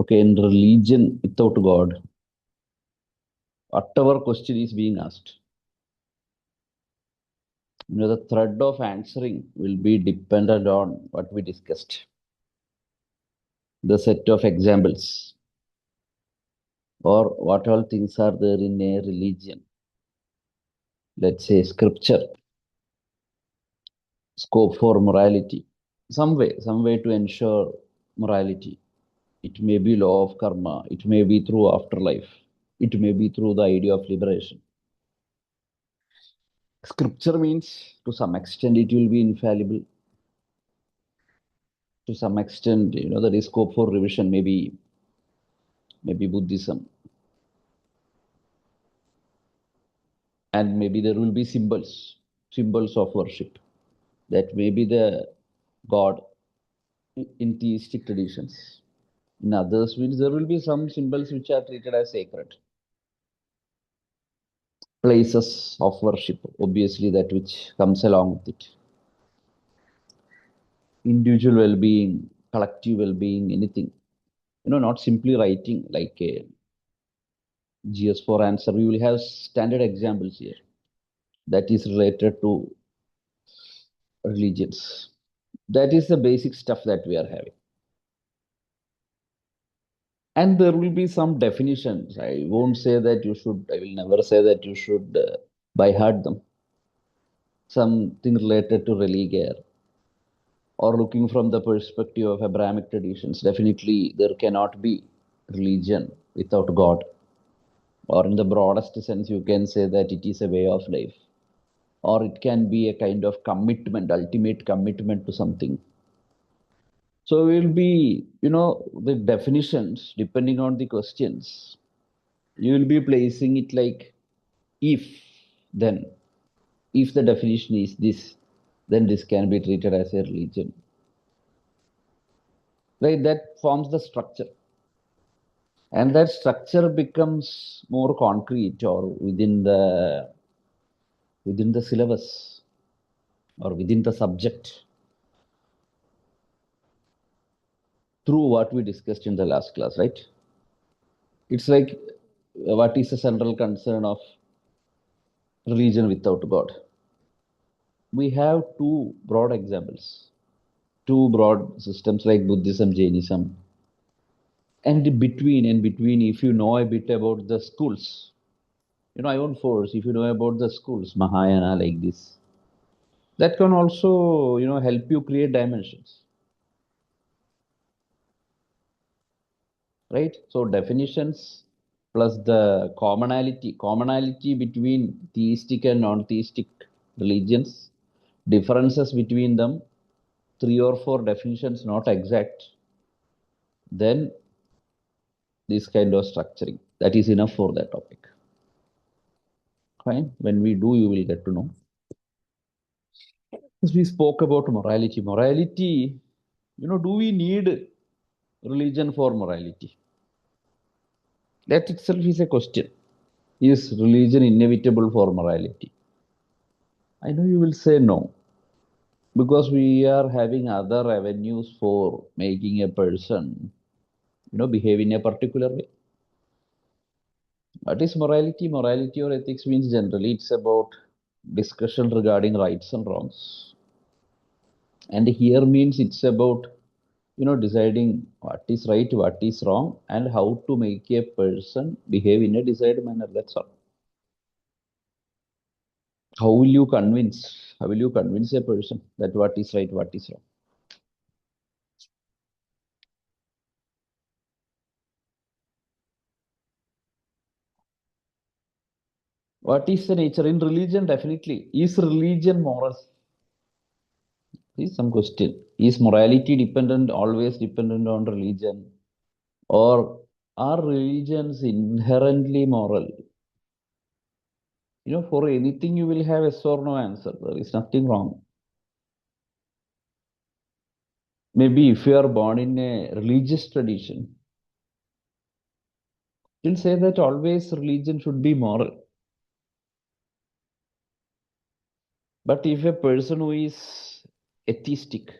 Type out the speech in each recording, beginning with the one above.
Okay, in religion without God, whatever question is being asked, the thread of answering will be dependent on what we discussed. The set of examples or what all things are there in a religion. Let's say scripture, scope for morality, some way to ensure morality. It may be law of karma, it may be through afterlife, it may be through the idea of liberation. Scripture means to some extent it will be infallible. To some extent, there is scope for revision, maybe Buddhism. And maybe there will be symbols of worship. That may be the God in theistic traditions. In others, there will be some symbols which are treated as sacred. Places of worship, obviously that which comes along with it. Individual well-being, collective well-being, anything. Not simply writing like a GS4 answer. We will have standard examples here that is related to religions. That is the basic stuff that we are having. And there will be some definitions. I won't say that you should, I will never say that you should by heart them. Something related to religion or looking from the perspective of Abrahamic traditions. Definitely, there cannot be religion without God. Or in the broadest sense, you can say that it is a way of life. Or it can be a kind of commitment, ultimate commitment to something. So we'll be, the definitions, depending on the questions, you will be placing it like if, then. If the definition is this, then this can be treated as a religion. Right? That forms the structure. And that structure becomes more concrete or within the syllabus or within the subject through what we discussed in the last class, right? It's like what is the central concern of religion without God? We have two broad examples, two broad systems like Buddhism, Jainism. And in between, if you know a bit about the schools, I won't force, if you know about the schools, Mahayana, like this, that can also, help you create dimensions. Right? So definitions plus the commonality between theistic and non-theistic religions, differences between them, 3 or 4 definitions not exact, then this kind of structuring. That is enough for that topic. Fine. When we do, you will get to know. As we spoke about morality. Morality, do we need religion for morality? That itself is a question. Is religion inevitable for morality? I know you will say no. Because we are having other avenues for making a person, behave in a particular way. What is morality? Morality or ethics means generally it's about discussion regarding rights and wrongs. And here means it's about, deciding what is right, what is wrong, and how to make a person behave in a desired manner. That's all. How will you convince? How will you convince a person that what is right, what is wrong? What is the nature in religion? Definitely. Is religion moral? Is some question. Is morality dependent, always dependent on religion? Or are religions inherently moral? For anything you will have yes or no answer. There is nothing wrong. Maybe if you are born in a religious tradition, you'll say that always religion should be moral. But if a person who is atheistic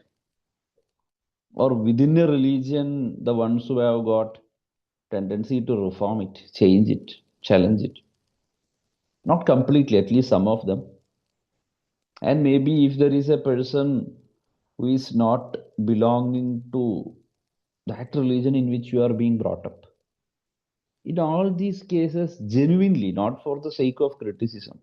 or within a religion, the ones who have got tendency to reform it, change it, challenge it. Not completely, at least some of them. And maybe if there is a person who is not belonging to that religion in which you are being brought up, in all these cases, genuinely, not for the sake of criticism,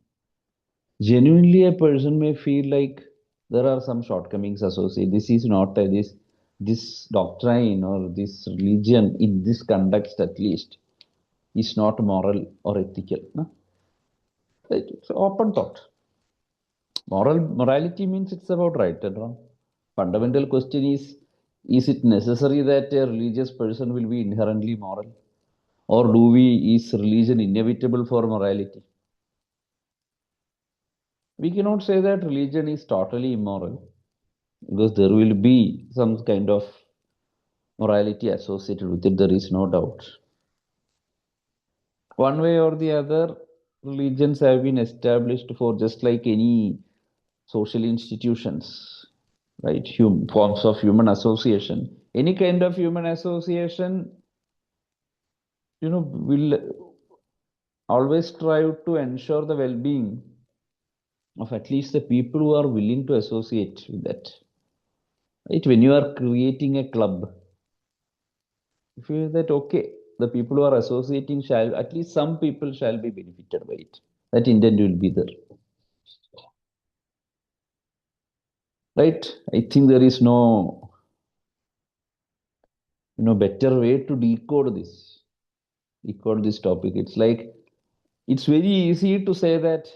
genuinely a person may feel like there are some shortcomings associated. This is not this doctrine or this religion in this context at least is not moral or ethical. No? It's open thought. Morality means it's about right and wrong. Fundamental question is it necessary that a religious person will be inherently moral? Or is religion inevitable for morality? We cannot say that religion is totally immoral because there will be some kind of morality associated with it, there is no doubt. One way or the other, religions have been established for just like any social institutions, right? Forms of human association. Any kind of human association, will always strive to ensure the well-being of at least the people who are willing to associate with that. Right? When you are creating a club, you feel that okay, the people who are associating shall at least some people shall be benefited by it. That intent will be there. Right? I think there is no better way to decode this topic. It's like it's very easy to say that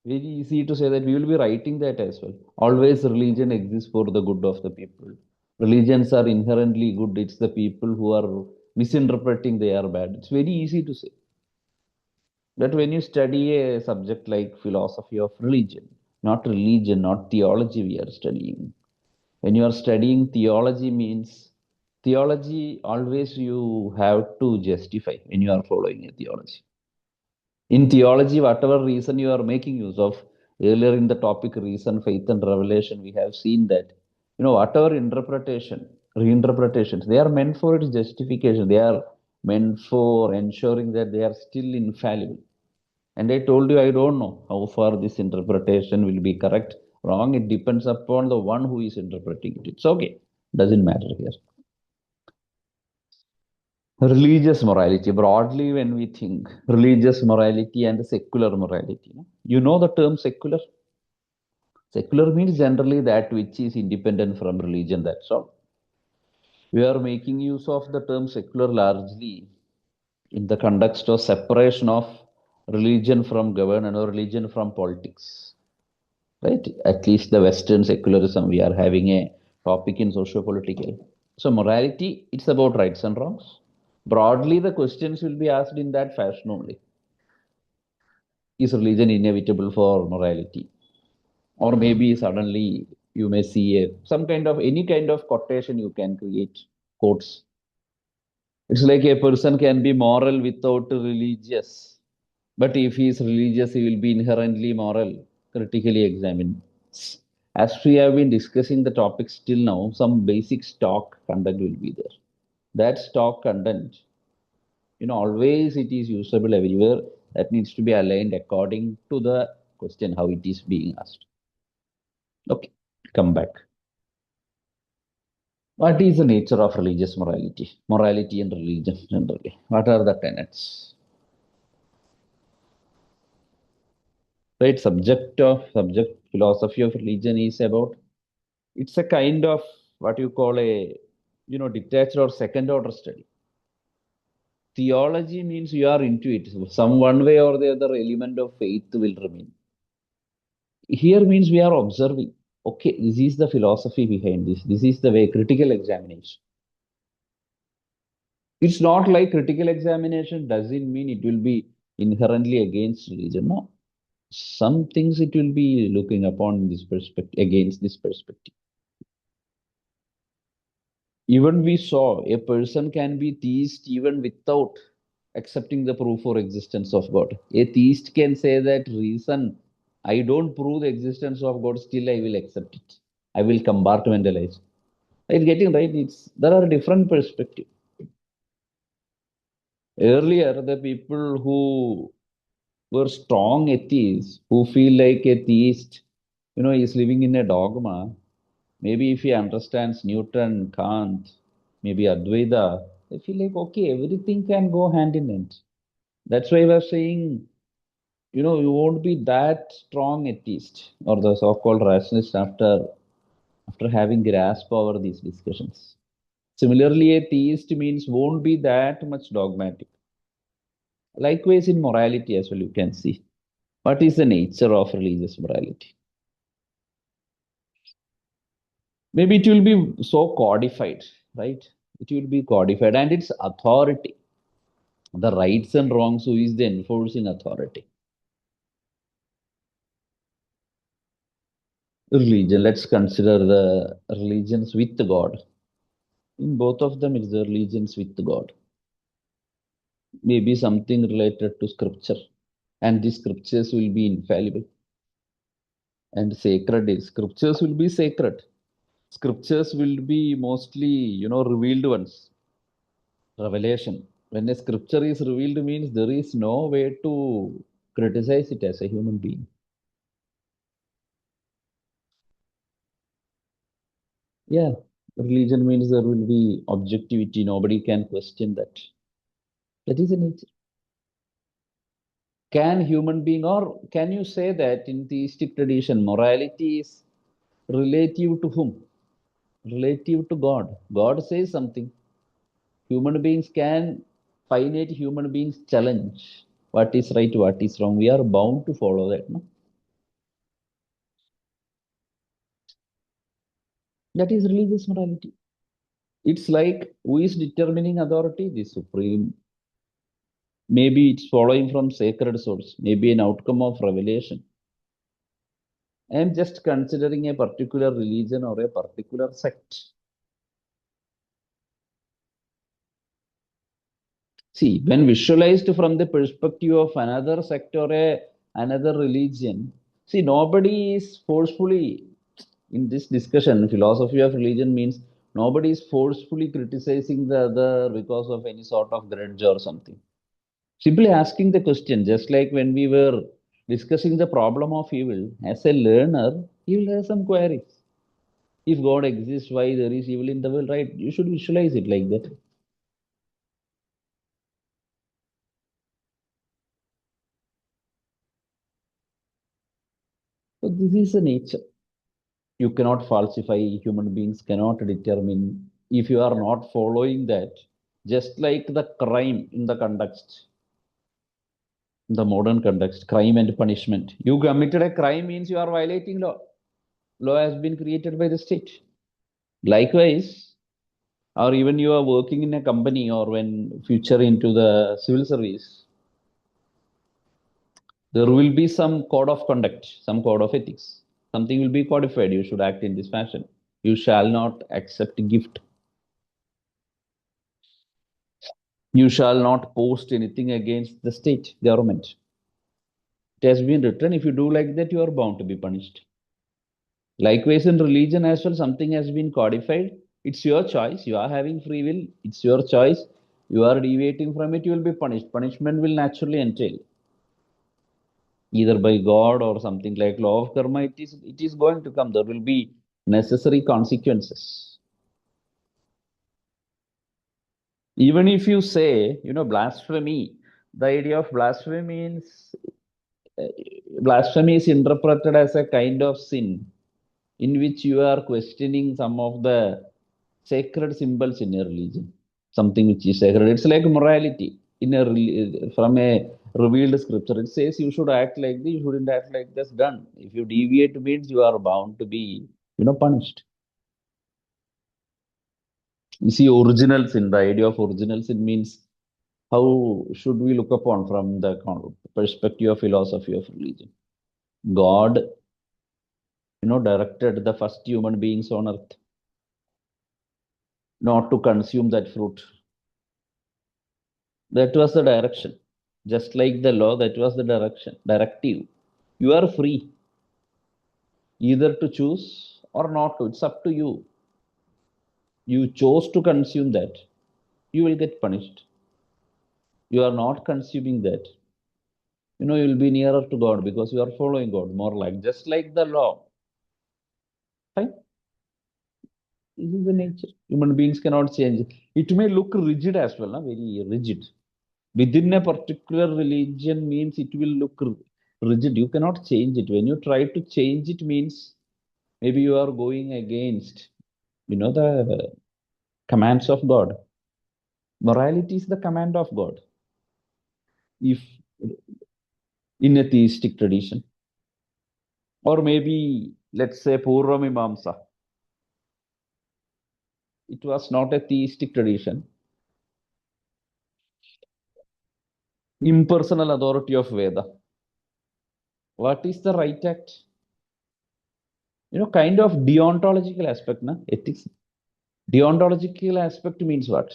we will be writing that as well. Always religion exists for the good of the people. Religions are inherently good. It's the people who are misinterpreting they are bad. It's very easy to say. But when you study a subject like philosophy of religion, not theology we are studying. When you are studying theology means theology always you have to justify when you are following a theology. In theology, whatever reason you are making use of, earlier in the topic reason, faith, and revelation, we have seen that, whatever reinterpretations, they are meant for its justification. They are meant for ensuring that they are still infallible. And I told you, I don't know how far this interpretation will be correct, wrong. It depends upon the one who is interpreting it. It's okay. Doesn't matter here. Religious morality, broadly, when we think religious morality and secular morality, the term secular. Secular means generally that which is independent from religion, that's all. We are making use of the term secular largely in the context of separation of religion from government or religion from politics, right? At least the Western secularism, we are having a topic in socio-political. So morality, it's about rights and wrongs. Broadly, the questions will be asked in that fashion only. Is religion inevitable for morality? Or maybe suddenly you may see any kind of quotation you can create, quotes. It's like a person can be moral without religious. But if he is religious, he will be inherently moral. Critically examine. As we have been discussing the topic still now, some basic stock content will be there. That stock content, always it is usable everywhere. That needs to be aligned according to the question, how it is being asked. Okay, come back. What is the nature of religious morality? Morality and religion generally. What are the tenets? Right, subject philosophy of religion is about, it's a kind of what you call a detached or second order study. Theology means you are into it. Some one way or the other element of faith will remain. Here means we are observing. Okay, this is the philosophy behind this. This is the way critical examination. It's not like critical examination doesn't mean it will be inherently against religion. No. Some things it will be looking upon this perspective, against this perspective. Even we saw a person can be theist even without accepting the proof or existence of God. A theist can say that reason, I don't prove the existence of God, still I will accept it. I will compartmentalize. It's getting right. There are different perspectives. Earlier, the people who were strong atheists, who feel like a theist, is living in a dogma. Maybe if he understands Newton, Kant, maybe Advaita, they feel like, okay, everything can go hand in hand. That's why I was saying, you won't be that strong atheist or the so-called rationalist after having grasp over these discussions. Similarly, a theist means won't be that much dogmatic. Likewise, in morality as well, you can see. What is the nature of religious morality? Maybe it will be so codified, right? It will be codified and its authority, the rights and wrongs, who is the enforcing authority? Religion. Let's consider the religions with God. In both of them, it's the religions with God. Maybe something related to scripture, and the scriptures will be infallible and sacred. Scriptures will be sacred. Scriptures will be mostly, revealed ones. Revelation. When a scripture is revealed, means there is no way to criticize it as a human being. Yeah, religion means there will be objectivity. Nobody can question that. That is the nature. Can human being, or can you say that in theistic tradition, morality is relative to whom? Relative to God. God says something. Human beings can, finite human beings challenge what is right, what is wrong. We are bound to follow that. No? That is religious morality. It's like who is determining authority? The supreme. Maybe it's following from sacred source, maybe an outcome of revelation. I am just considering a particular religion or a particular sect. See, when visualized from the perspective of another sect or another religion, see, nobody is forcefully in this discussion. Philosophy of religion means nobody is forcefully criticizing the other because of any sort of grudge or something. Simply asking the question, just like when we were discussing the problem of evil, as a learner, you will have some queries. If God exists, why there is evil in the world, right? You should visualize it like that. So this is the nature. You cannot falsify, human beings cannot determine if you are not following that. Just like the crime in the context, the modern context, crime and punishment. You committed a crime means you are violating law. Law has been created by the state. Likewise, or even you are working in a company or when future into the civil service, there will be some code of conduct, some code of ethics. Something will be codified. You should act in this fashion. You shall not accept gift. You shall not post anything against the state government. It has been written. If you do like that, you are bound to be punished. Likewise, in religion as well, something has been codified. It's your choice. You are having free will. It's your choice. You are deviating from it, you will be punished. Punishment will naturally entail, either by God or something like law of karma. It is going to come. There will be necessary consequences. Even if you say, blasphemy, the idea of blasphemy means uh, blasphemy is interpreted as a kind of sin in which you are questioning some of the sacred symbols in a religion, something which is sacred. It's like morality in from a revealed scripture. It says you should act like this, you shouldn't act like this. Done. If you deviate, means you are bound to be, punished. You see, original sin. The idea of original sin means how should we look upon from the perspective of philosophy of religion? God, directed the first human beings on earth not to consume that fruit. That was the direction. Just like the law, that was the directive. You are free either to choose or not to. It's up to you. You chose to consume that, you will get punished. You are not consuming that. You'll be nearer to God because you are following God, more like just like the law. Fine. This is the nature. Human beings cannot change. It may look rigid as well, very rigid. Within a particular religion means it will look rigid. You cannot change it. When you try to change it means maybe you are going against, the commands of God. Morality is the command of God. If in a theistic tradition, or maybe let's say Purva Mimamsa, it was not a theistic tradition. Impersonal authority of Veda. What is the right act? Kind of deontological aspect, na? Ethics. Deontological aspect means what?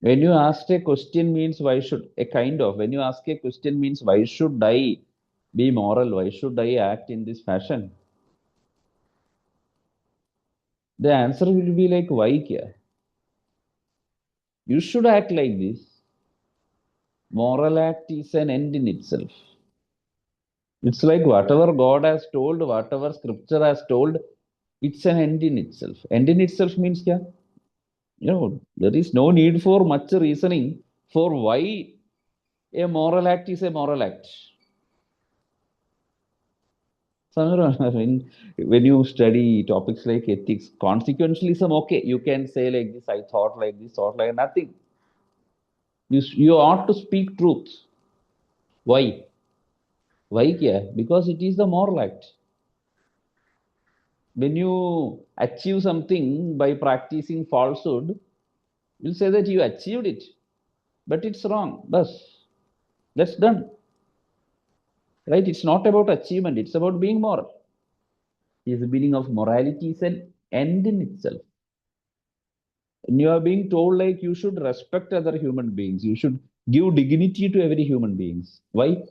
When you ask a question means why should a kind of when you ask a question means why should I be moral? Why should I act in this fashion? The answer will be like why kya? You should act like this. Moral act is an end in itself. It's like whatever God has told, whatever scripture has told, it's an end in itself. End in itself means kya? There is no need for much reasoning for why a moral act is a moral act. Samira, when you study topics like ethics, consequentialism, okay, you can say like this, I thought like this, thought like nothing. You ought to speak truth. Why? Why? Kya? Because it is the moral act. When you achieve something by practicing falsehood, you'll say that you achieved it, but it's wrong. That's done. Right? It's not about achievement, it's about being moral. Is the meaning of morality is an end in itself. And you are being told like you should respect other human beings. You should give dignity to every human beings. Why?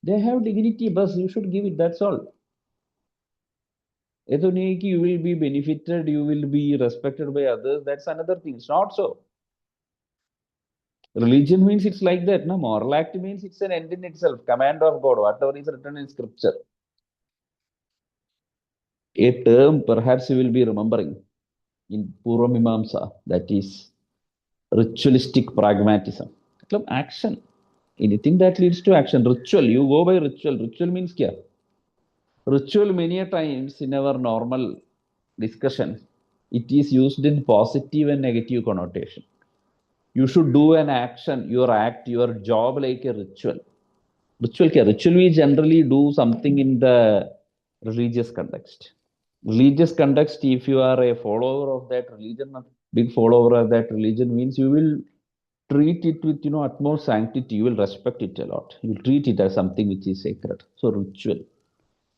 They have dignity, but you should give it. That's all. You will be benefited, you will be respected by others. That's another thing. It's not so. Religion means it's like that. No, moral act means it's an end in itself, command of God, whatever is written in scripture. A term perhaps you will be remembering in Purva Mimamsa, that is ritualistic pragmatism. Action. Anything that leads to action. Ritual. You go by ritual. Ritual means kya? Ritual many a times in our normal discussion, it is used in positive and negative connotation. You should do an action, your act, your job like a ritual. Ritual kya? Ritual we generally do something in the religious context. Religious context, if you are a follower of that religion, a big follower of that religion means you will treat it with utmost sanctity. You will respect it a lot. You will treat it as something which is sacred. So ritual.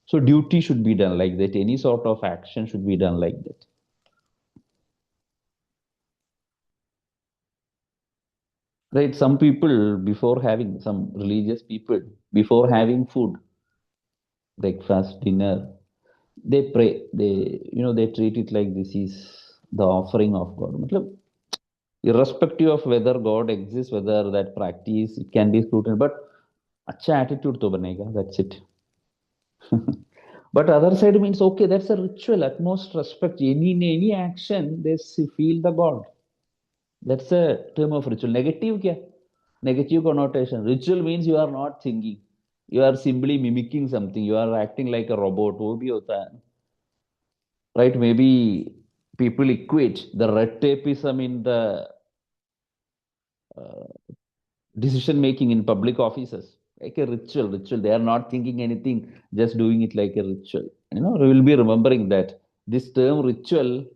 So duty should be done like that. Any sort of action should be done like that. Right? Some people before having some religious people before having food, breakfast, dinner, they pray. They treat it like this is the offering of God. Matlab, irrespective of whether God exists, whether that practice it can be scrutinized, but अच्छा attitude to banega. That's it. But other side means okay, that's a ritual, utmost respect. Any action, they feel the God. That's a term of ritual. Negative kya? Negative connotation. Ritual means you are not thinking. You are simply mimicking something. You are acting like a robot. वो भी होता है. Right? Maybe people equate the red tapeism in the uh, decision making in public offices like a ritual. They are not thinking anything, just doing it like a ritual. We will be remembering that this term ritual,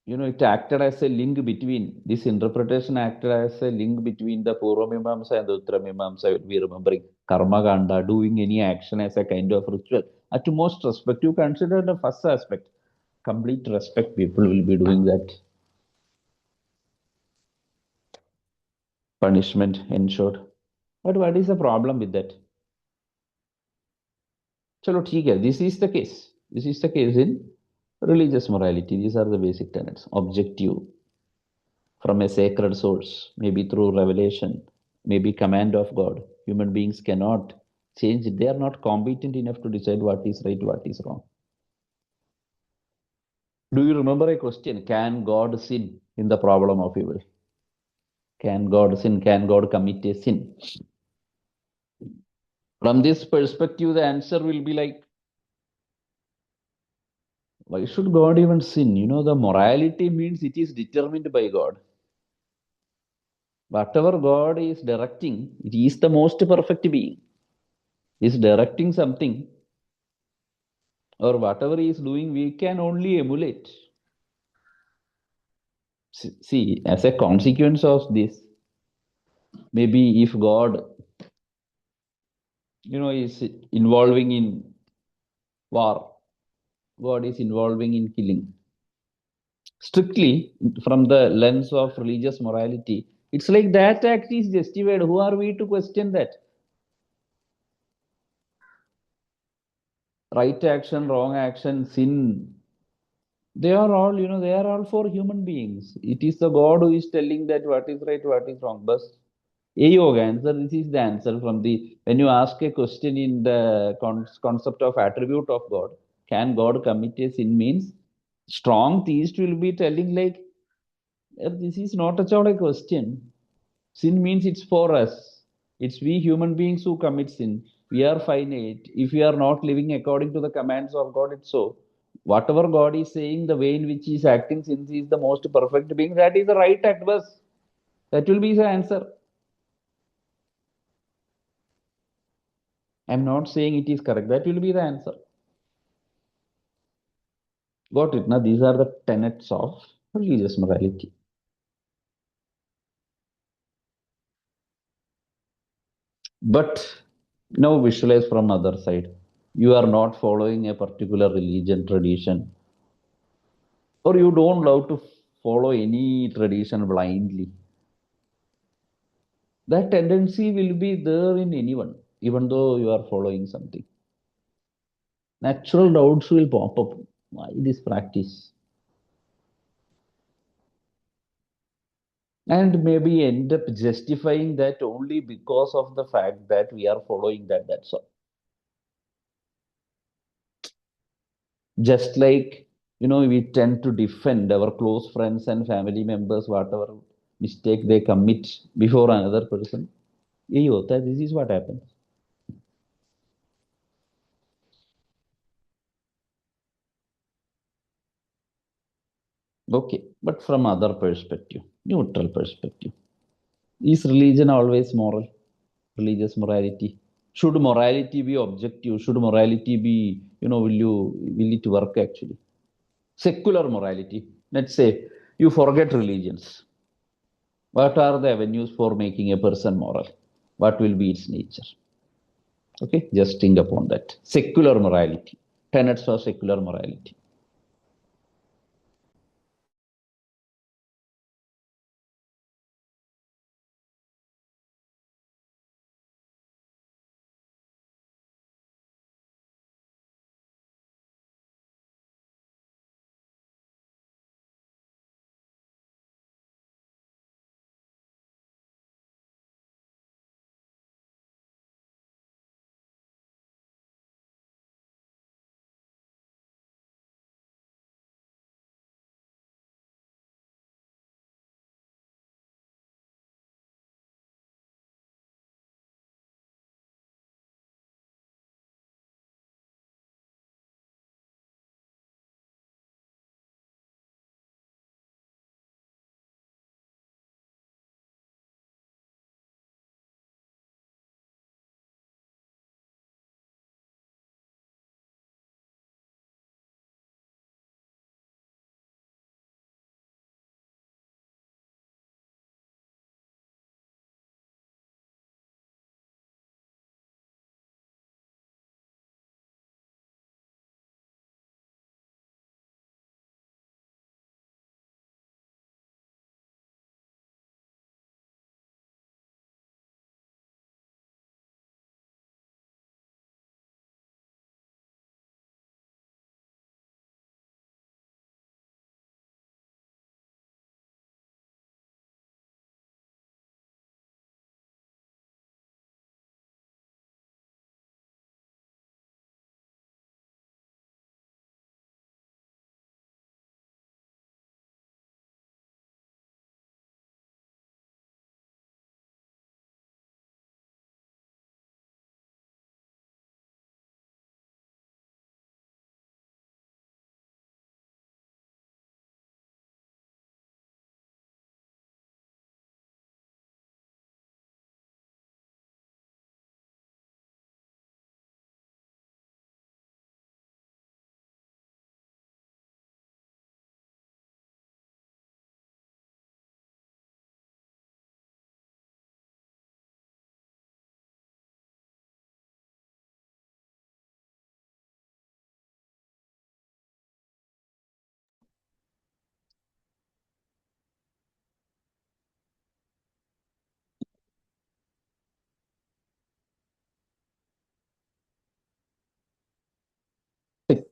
it acted as a link between this interpretation acted as a link between the Purva Mimamsa and the Uttara Mimamsa. We'll be remembering Karma Kanda, doing any action as a kind of ritual. At most respect, you consider the first aspect. Complete respect, people will be doing that. Punishment ensured. But what is the problem with that? Chalo, theek hai. This is the case. This is the case in religious morality. These are the basic tenets. Objective, from a sacred source, maybe through revelation, maybe command of God. Human beings cannot change it. They are not competent enough to decide what is right, what is wrong. Do you remember a question? Can God sin in the problem of evil? Can God sin? Can God commit a sin? From this perspective, the answer will be like, why should God even sin? The morality means it is determined by God. Whatever God is directing, it is the most perfect being. Is directing something, or whatever he is doing, we can only emulate. See, as a consequence of this, maybe if God, is involving in war, God is involving in killing. Strictly from the lens of religious morality, it's like that act is justified. Who are we to question that? Right action, wrong action, sin, they are all for human beings. It is the God who is telling that what is right, what is wrong. But a yoga answer, this is the answer from the when you ask a question in the concept of attribute of God, can God commit a sin means strong theist will be telling like this is not at all a question. Sin means it's for us. It's we human beings who commit sin. We are finite. If we are not living according to the commands of God, it's so. Whatever God is saying, the way in which He is acting, since He is the most perfect being, that is the right act. Bus. That will be the answer. I'm not saying it is correct. That will be the answer. Got it? Now, these are the tenets of religious morality. But now visualize from other side. You are not following a particular religion tradition, or you don't love to follow any tradition blindly. That tendency will be there in anyone, even though you are following something. Natural doubts will pop up. Why this practice? And maybe end up justifying that only because of the fact that we are following that. That's all. Just like, we tend to defend our close friends and family members, whatever mistake they commit before another person. This is what happens. Okay, but from other perspective, neutral perspective, is religion always moral? Religious morality? Should morality be objective? Should morality be, will it work actually? Secular morality. Let's say you forget religions. What are the avenues for making a person moral? What will be its nature? Okay, just think upon that. Secular morality, tenets of secular morality.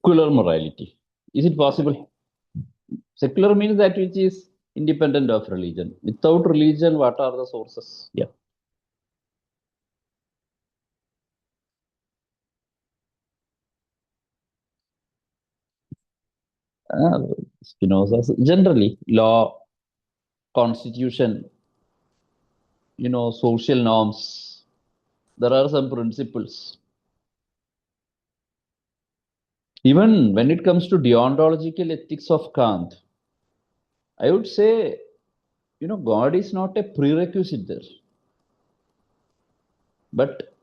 secular morality. Is it possible? Secular means that which is independent of religion. Without religion, what are the sources? Yeah. Uh, Spinoza's generally law, constitution, social norms. There are some principles. Even when it comes to deontological ethics of Kant, I would say, God is not a prerequisite there. But,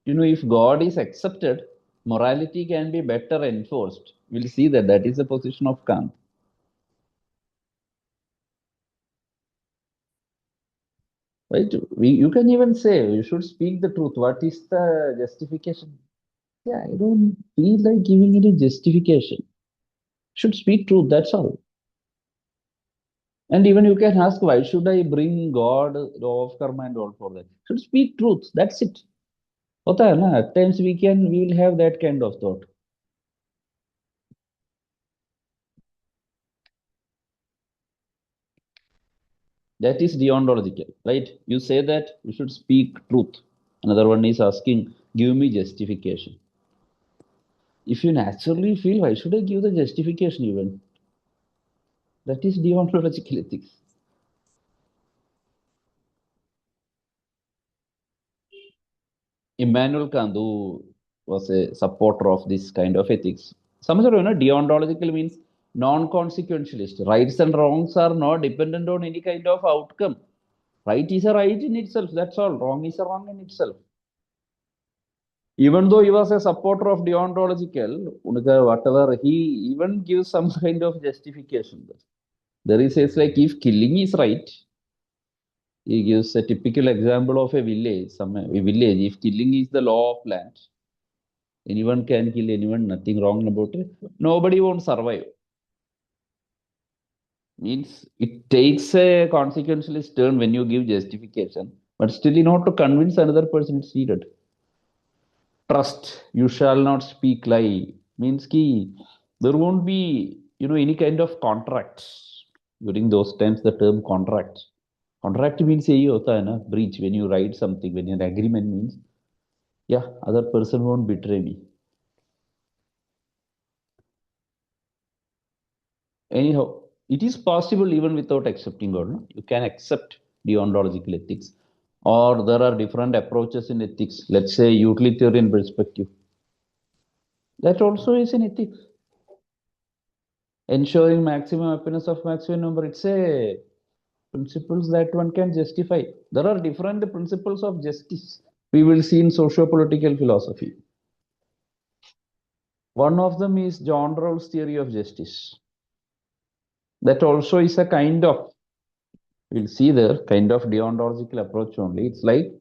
if God is accepted, morality can be better enforced. We'll see that that is the position of Kant. Right? You can even say you should speak the truth. What is the justification? Yeah, I don't feel like giving any justification. Should speak truth, that's all. And even you can ask, why should I bring God, law of karma and all for that? Should speak truth, that's it. होता है ना? At times we will have that kind of thought. That is deontological, right? You say that you should speak truth. Another one is asking, give me justification. If you naturally feel, why should I give the justification even? That is deontological ethics. Immanuel Kant, who was a supporter of this kind of ethics, somehow, deontological means non-consequentialist. Rights and wrongs are not dependent on any kind of outcome. Right is a right in itself, that's all. Wrong is a wrong in itself. Even though he was a supporter of deontological, whatever, he even gives some kind of justification. There is says like if killing is right, he gives a typical example of a village. A village, if killing is the law of land, anyone can kill anyone, nothing wrong about it. Nobody won't survive. Means it takes a consequentialist turn when you give justification, but still in order to convince another person it's needed. Trust, you shall not speak lie means ki there won't be any kind of contracts. During those times the term contract means यही होता है ना, breach. When you write something, when an agreement means, yeah, other person won't betray me. Anyhow, it is possible even without accepting God, no? You can accept deontological ethics, or there are different approaches in ethics. Let's say utilitarian perspective, that also is an ethic. Ensuring maximum happiness of maximum number, it's a principles that one can justify. There are different principles of justice we will see in socio-political philosophy. One of them is John Rawls' theory of justice. That also is a kind of, we'll see there, kind of deontological approach only. It's like,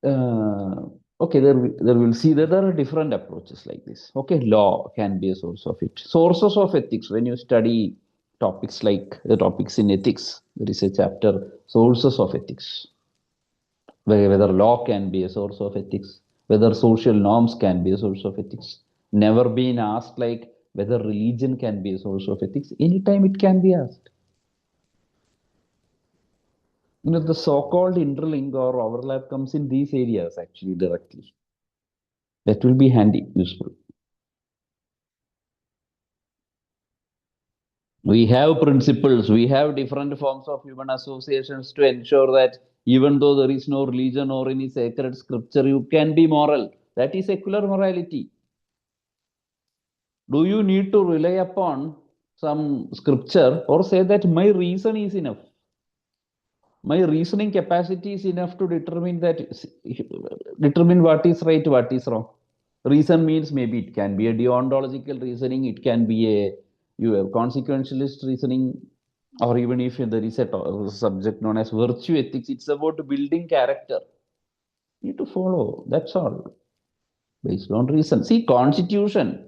uh, okay, there we'll see that there are different approaches like this. Okay, law can be a source of it. Sources of ethics, when you study topics like the topics in ethics, there is a chapter, sources of ethics, whether law can be a source of ethics, whether social norms can be a source of ethics. Never been asked like whether religion can be a source of ethics. Anytime it can be asked. The so-called interlink or overlap comes in these areas actually directly. That will be handy, useful. We have principles, we have different forms of human associations to ensure that even though there is no religion or any sacred scripture, you can be moral. That is secular morality. Do you need to rely upon some scripture or say that my reason is enough? My reasoning capacity is enough to determine what is right, what is wrong. Reason means maybe it can be a deontological reasoning, it can be a you have consequentialist reasoning, or even if there is a subject known as virtue ethics, it's about building character. You need to follow. That's all based on reason. See, constitution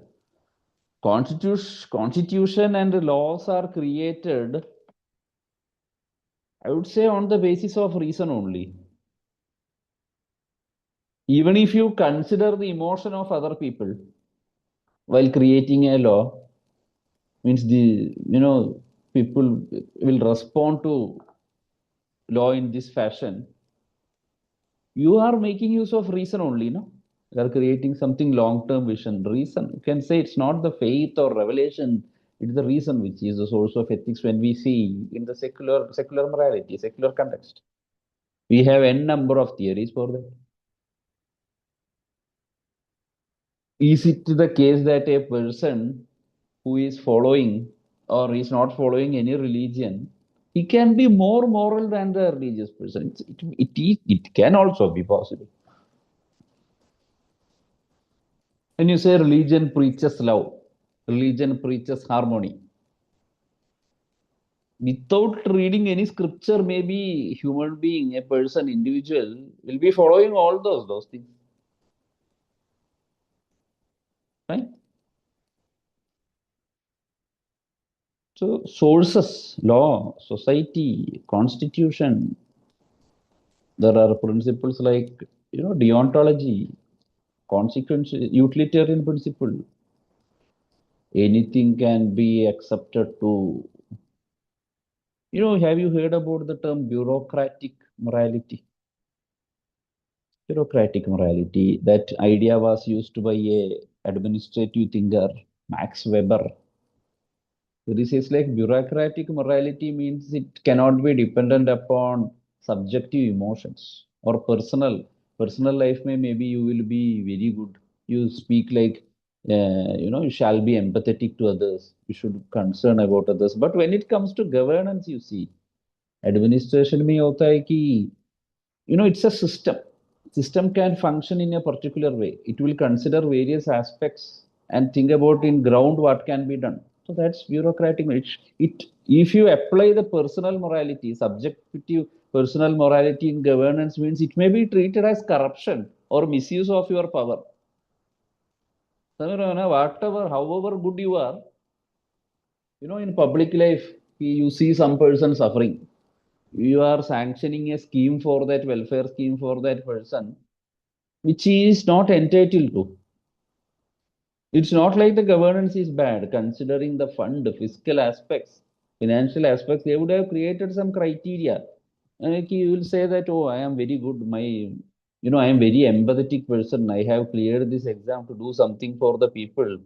and laws are created, I would say, on the basis of reason only. Even if you consider the emotion of other people while creating a law, means the people will respond to law in this fashion. You are making use of reason only, no? You are creating something long-term vision. Reason. You can say it's not the faith or revelation, it's the reason which is the source of ethics when we see in the secular morality, secular context. We have n number of theories for that. Is it the case that a person who is following or is not following any religion, he can be more moral than the religious person? It can also be possible. When you say religion preaches love, religion preaches harmony, without reading any scripture, maybe human being, a person, individual will be following all those things, right? So sources, law, society, constitution, there are principles like deontology, consequence, utilitarian principle. Anything can be accepted to. Have you heard about the term bureaucratic morality? Bureaucratic morality. That idea was used by a administrative thinker, Max Weber. This is like bureaucratic morality means it cannot be dependent upon subjective emotions or personal life. Maybe you will be very good. You speak like you shall be empathetic to others. You should concern about others. But when it comes to governance, you see, administration में होता है कि it's a system can function in a particular way. It will consider various aspects and think about in ground what can be done. So that's bureaucratic. It if you apply the personal morality, subjective personal morality in governance means it may be treated as corruption or misuse of your power. So, whatever, however good you are, in public life, you see some person suffering. You are sanctioning a scheme for that welfare scheme for that person which he is not entitled to. It's not like the governance is bad, considering the fund, fiscal aspects, financial aspects, they would have created some criteria. And like you will say that, oh, I am very good, I am very empathetic person. I have cleared this exam to do something for the people.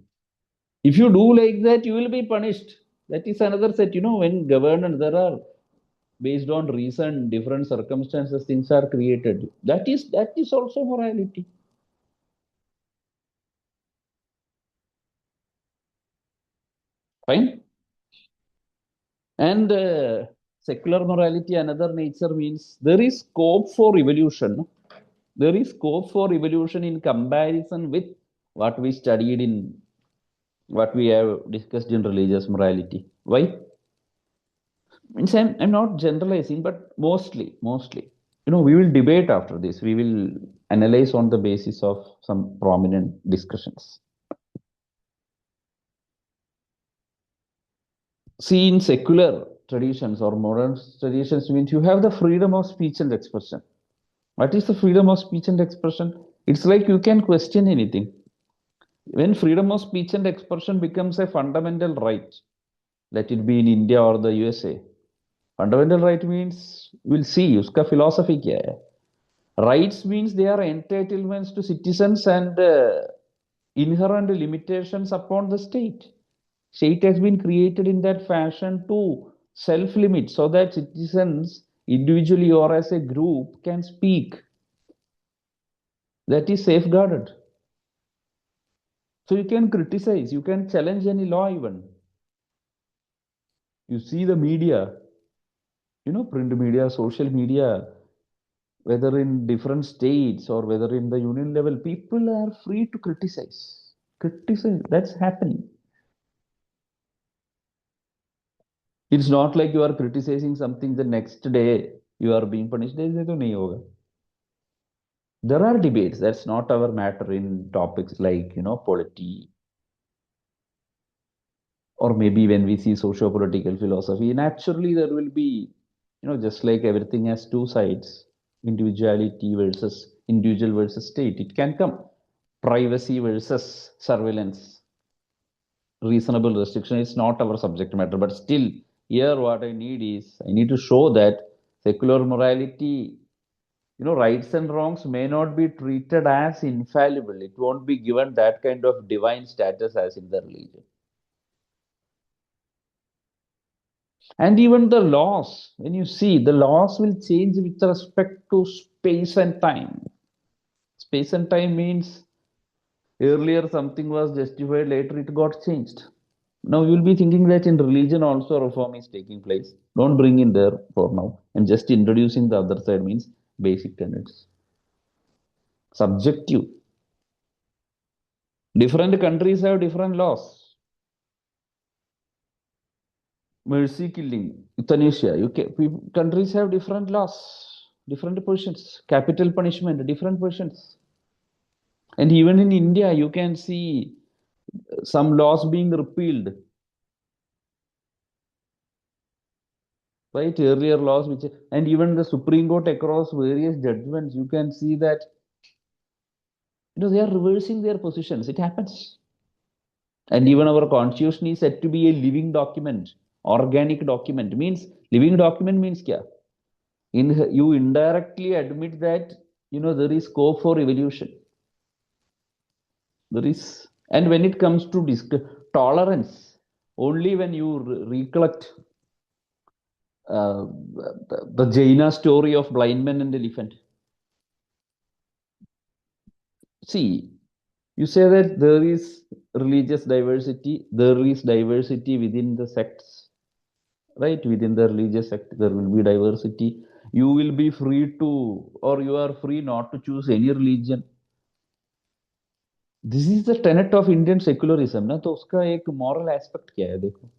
If you do like that, you will be punished. That is another set. When governance, there are based on reason, different circumstances, things are created. That is also morality. Fine. And secular morality, another nature means there is scope for evolution. There is scope for evolution in comparison with what we studied in what we have discussed in religious morality. Why? Means I'm not generalizing, but mostly. We will debate after this. We will analyze on the basis of some prominent discussions. See, in secular traditions or modern traditions, means you have the freedom of speech and expression. What is the freedom of speech and expression? It's like you can question anything. When freedom of speech and expression becomes a fundamental right, let it be in India or the USA, fundamental right means we'll see uska philosophy kya hai. Rights means they are entitlements to citizens and inherent limitations upon the state. State has been created in that fashion to self-limit so that citizens individually or as a group can speak. That is safeguarded. So you can criticize, you can challenge any law even. You see the media, print media, social media, whether in different states or whether in the union level, people are free to criticize. Criticize, that's happening. It's not like you are criticizing something the next day you are being punished. ऐसे तो नहीं होगा. There are debates. That's not our matter in topics like, polity, or maybe when we see socio-political philosophy. Naturally, there will be, just like everything has two sides, individuality versus individual versus state. It can come privacy versus surveillance, reasonable restriction is not our subject matter. But still, here what I need is I need to show that secular morality, rights and wrongs may not be treated as infallible. It won't be given that kind of divine status as in the religion. And even the laws, when you see, the laws will change with respect to space and time. Space and time means earlier something was justified, later it got changed. Now you'll be thinking that in religion also reform is taking place. Don't bring in there for now. And just introducing the other side means basic tenets. Subjective. Different countries have different laws. Mercy killing, euthanasia. Countries have different laws, different positions. Capital punishment, different positions. And even in India, you can see some laws being repealed. Right? Earlier laws, and even the Supreme Court across various judgments, you can see that they are reversing their positions. It happens. And even our constitution is said to be a living document, organic document. Means living document means kya? You indirectly admit that there is scope for evolution. There is, and when it comes to tolerance, only when you recollect the Jaina story of blind man and elephant. See, you say that there is religious diversity, there is diversity within the sects, right? Within the religious sect, there will be diversity. You will be free to, or you are free not to choose any religion. This is the tenet of Indian secularism, ना तो उसका एक moral aspect क्या है देखो.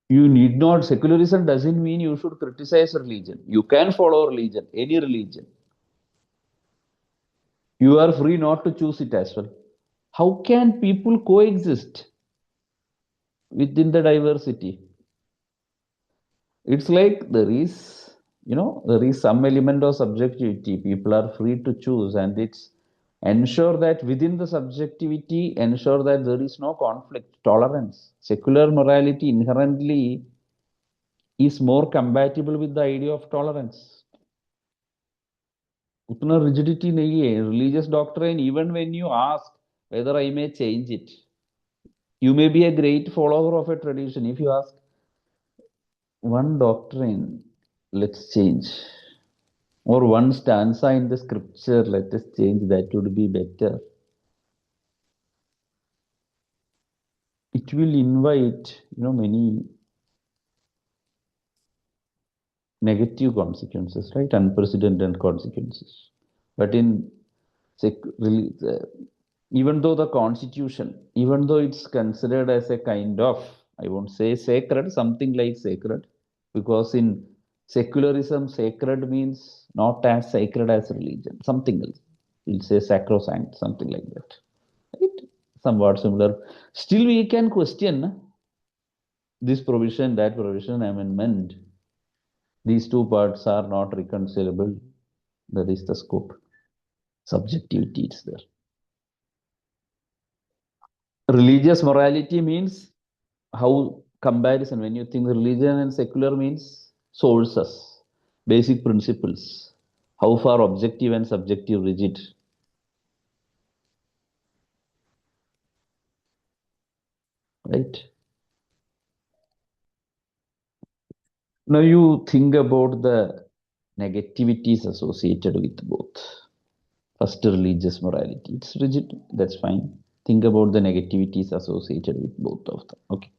You need not, secularism doesn't mean you should criticize religion. You can follow religion, any religion. You are free not to choose it as well. How can people coexist within the diversity? It's like there is some element of subjectivity. People are free to choose, and it's ensure that within the subjectivity, ensure that there is no conflict, tolerance. Secular morality inherently is more compatible with the idea of tolerance. उतना rigidity नहीं है. Religious doctrine, even when you ask whether I may change it, you may be a great follower of a tradition. If you ask one doctrine, let's change, or one stanza in the scripture, let us change, that would be better. It will invite, many negative consequences, right? Unprecedented consequences. But in even though the constitution, even though it's considered as a kind of, I won't say sacred, something like sacred, because in secularism, sacred means not as sacred as religion, something else. We'll say sacrosanct, something like that. Right? Somewhat similar. Still, we can question this provision, that provision, amendment. These two parts are not reconcilable. That is the scope. Subjectivity is there. Religious morality means how comparison, when you think religion and secular means sources, basic principles, how far objective and subjective rigid. Right? Now you think about the negativities associated with both. First, religious morality. It's rigid, that's fine. Think about the negativities associated with both of them. Okay.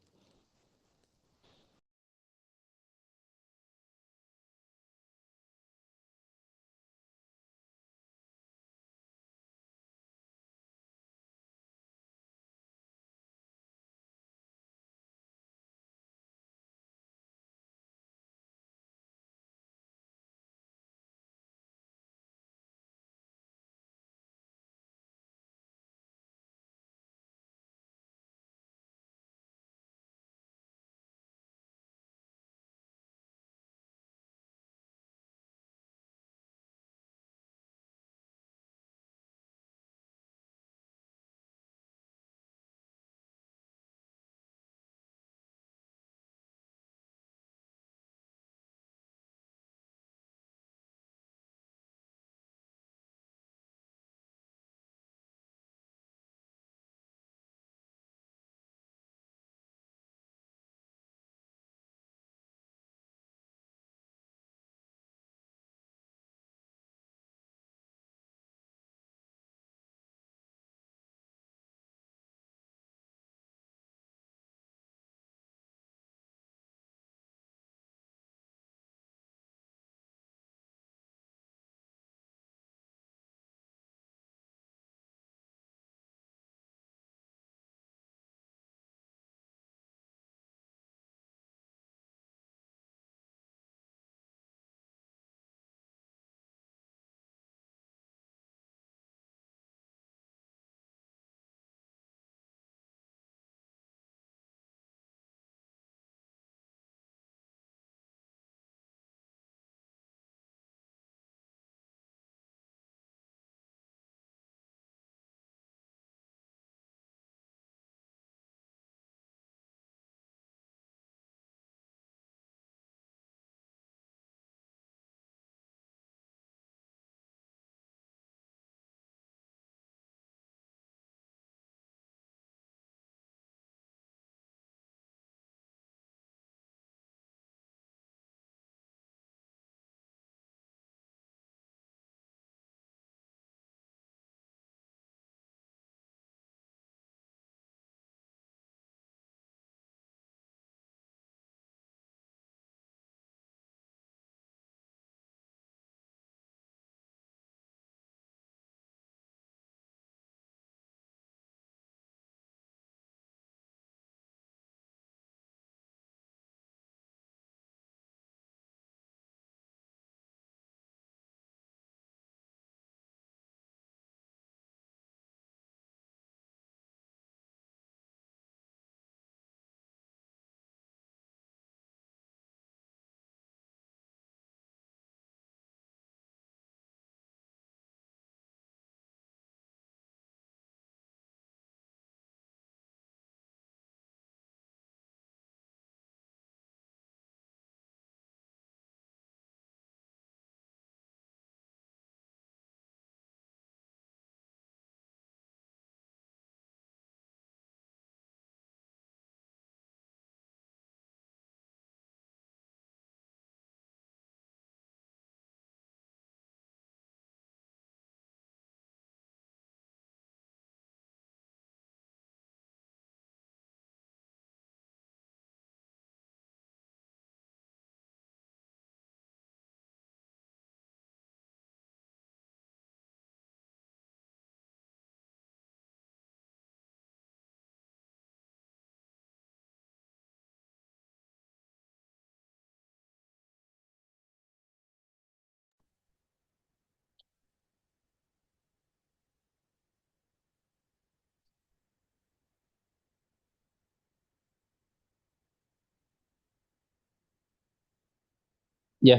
Yeah,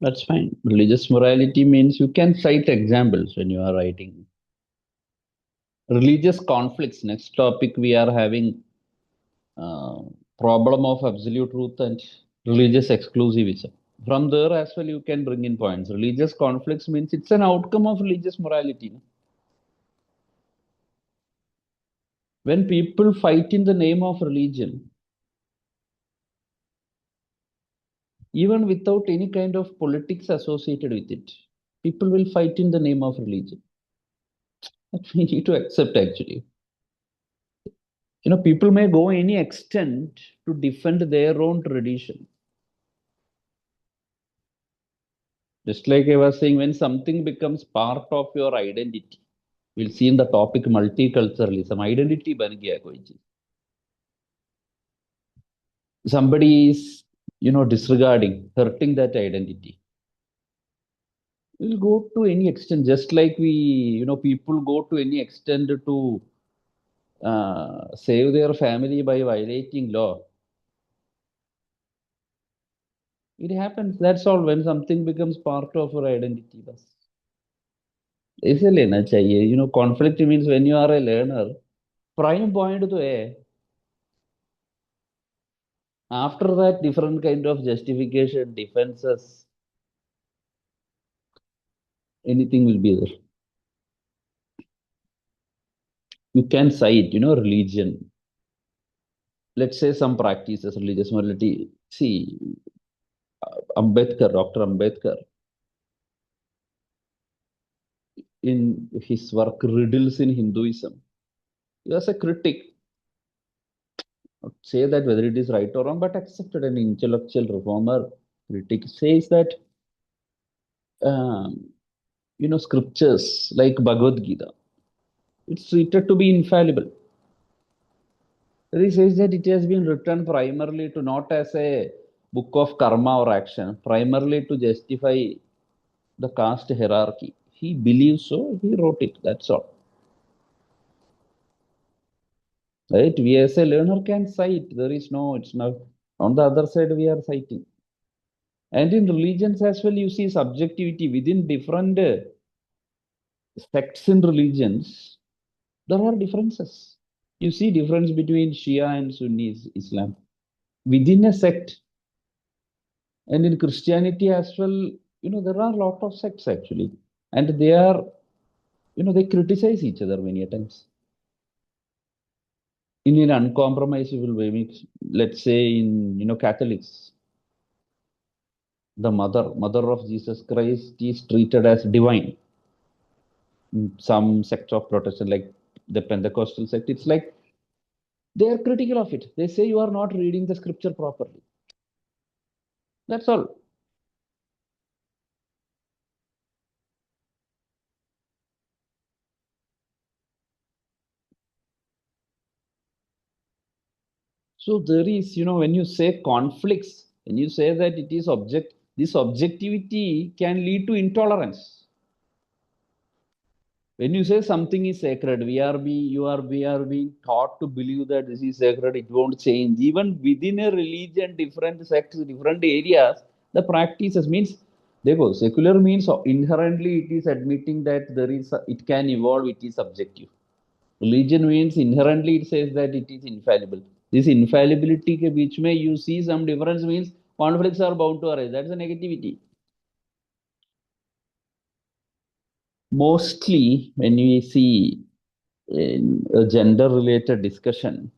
that's fine. Religious morality means you can cite examples when you are writing. Religious conflicts. Next topic we are having uh, problem of absolute truth and religious exclusivism. From there as well, you can bring in points. Religious conflicts means it's an outcome of religious morality. When people fight in the name of religion, even without any kind of politics associated with it, people will fight in the name of religion. That we need to accept actually. People may go any extent to defend their own tradition. Just like I was saying, when something becomes part of your identity, we'll see in the topic multiculturalism, identity ban gaya koi cheez. Somebody is, disregarding, hurting that identity. We'll go to any extent, just like people go to any extent to save their family by violating law. It happens. That's all. When something becomes part of your identity, बस ऐसे लेना चाहिए. Conflict means when you are a learner, prime point तो है. After that, different kind of justification, defenses, anything will be there. You can cite, religion. Let's say some practices, religious morality. See, Ambedkar, Dr. Ambedkar, in his work Riddles in Hinduism, he was a critic. Not say that whether it is right or wrong, but accepted an intellectual reformer critic says that um, scriptures like Bhagavad Gita, it's treated to be infallible. He says that it has been written primarily to not as a book of karma or action, primarily to justify the caste hierarchy. He believes so, he wrote it. That's all. Right? We as a learner can cite. There is no, it's not. On the other side, we are citing. And in religions as well, you see subjectivity within different sects in religions. There are differences. You see difference between Shia and Sunni Islam within a sect. And in Christianity as well, there are a lot of sects actually. And they are, they criticize each other many times. In an uncompromisable way, let's say in, Catholics, the mother of Jesus Christ is treated as divine. In some sects of Protestant, like the Pentecostal sect, it's like they are critical of it. They say you are not reading the scripture properly. That's all. So there is, when you say conflicts, when you say that it is this objectivity can lead to intolerance. When you say something is sacred, we are being taught to believe that this is sacred, it won't change. Even within a religion, different sects, different areas, the practices means they go. Secular means inherently it is admitting that it can evolve, it is subjective. Religion means inherently it says that it is infallible. This infallibility के बीच में you see some difference means conflicts are bound to arise. That's a negativity. Mostly when we see in a gender related discussion,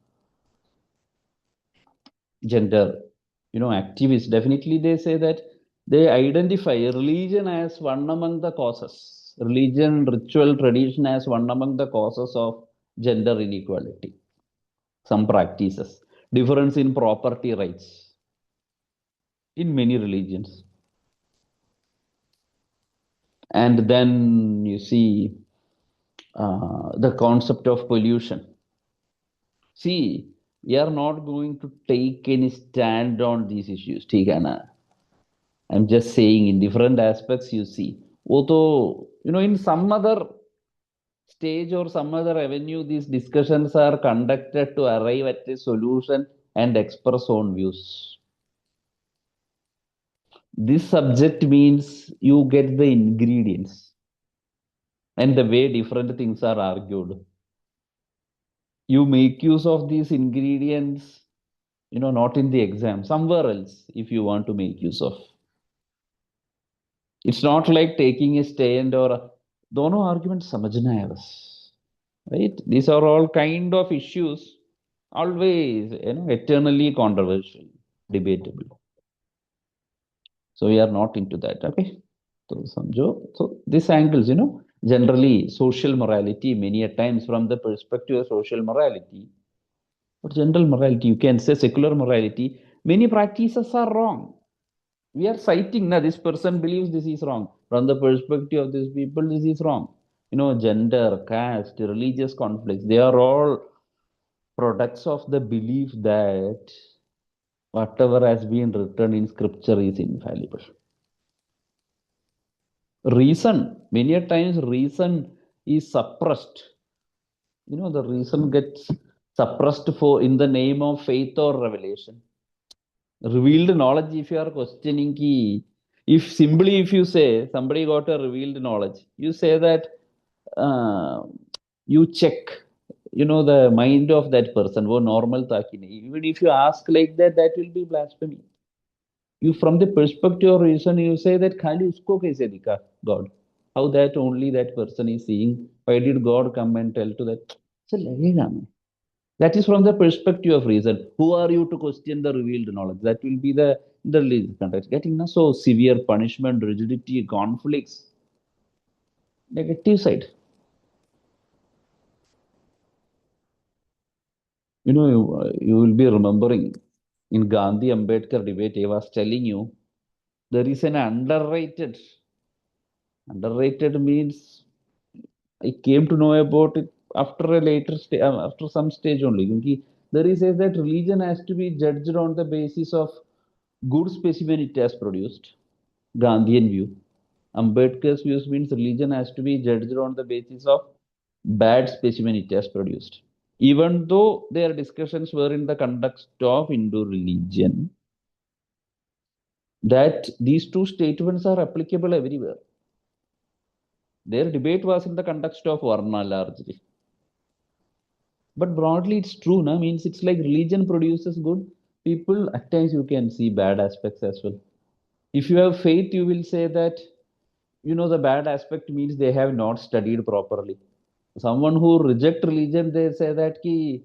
gender, activists, definitely they say that they identify religion as one among the causes, religion, ritual, tradition as one among the causes of gender inequality. Some practices, difference in property rights in many religions. And then you see the concept of pollution. See, we are not going to take any stand on these issues. ठीक है ना? I'm just saying in different aspects you see. Although, in some other stage or some other avenue, these discussions are conducted to arrive at a solution and express own views. This subject means you get the ingredients and the way different things are argued. You make use of these ingredients, not in the exam, somewhere else, if you want to make use of. It's not like taking a stand or दोनों arguments समझना है बस, right? These are all kind of issues, always, eternally controversial, debatable. So we are not into that, okay? So समझो. So this angles, generally social morality, many a times from the perspective of social morality, but general morality, you can say secular morality, many practices are wrong. We are citing now this person believes this is wrong. From the perspective of these people, this is wrong. Gender, caste, religious conflicts, they are all products of the belief that whatever has been written in scripture is infallible. Reason, many a times reason is suppressed. The reason gets suppressed for in the name of faith or revelation. Revealed knowledge, if you are questioning ki, if you say somebody got a revealed knowledge, you say that uh, you check, the mind of that person, wo normal tha ki nahi. Even if you ask like that, that will be blasphemy. You, from the perspective of reason, you say that khali usko kaise dikha God, how that only that person is seeing, why did God come and tell to that? So lagega mein. That is from the perspective of reason. Who are you to question the revealed knowledge? That will be the religious context. Getting na so severe punishment, rigidity, conflicts, negative side. You will be remembering in Gandhi Ambedkar debate, I was telling you there is an underrated. Underrated means I came to know about it after a later stage, after some stage only. Because there is a that religion has to be judged on the basis of good specimen it has produced. Gandhian view. Ambedkar's views means religion has to be judged on the basis of bad specimen it has produced. Even though their discussions were in the context of Hindu religion, that these two statements are applicable everywhere. Their debate was in the context of Varna largely. But broadly, it's true, na? Means it's like religion produces good people. At times, you can see bad aspects as well. If you have faith, you will say that, the bad aspect means they have not studied properly. Someone who reject religion, they say that ki,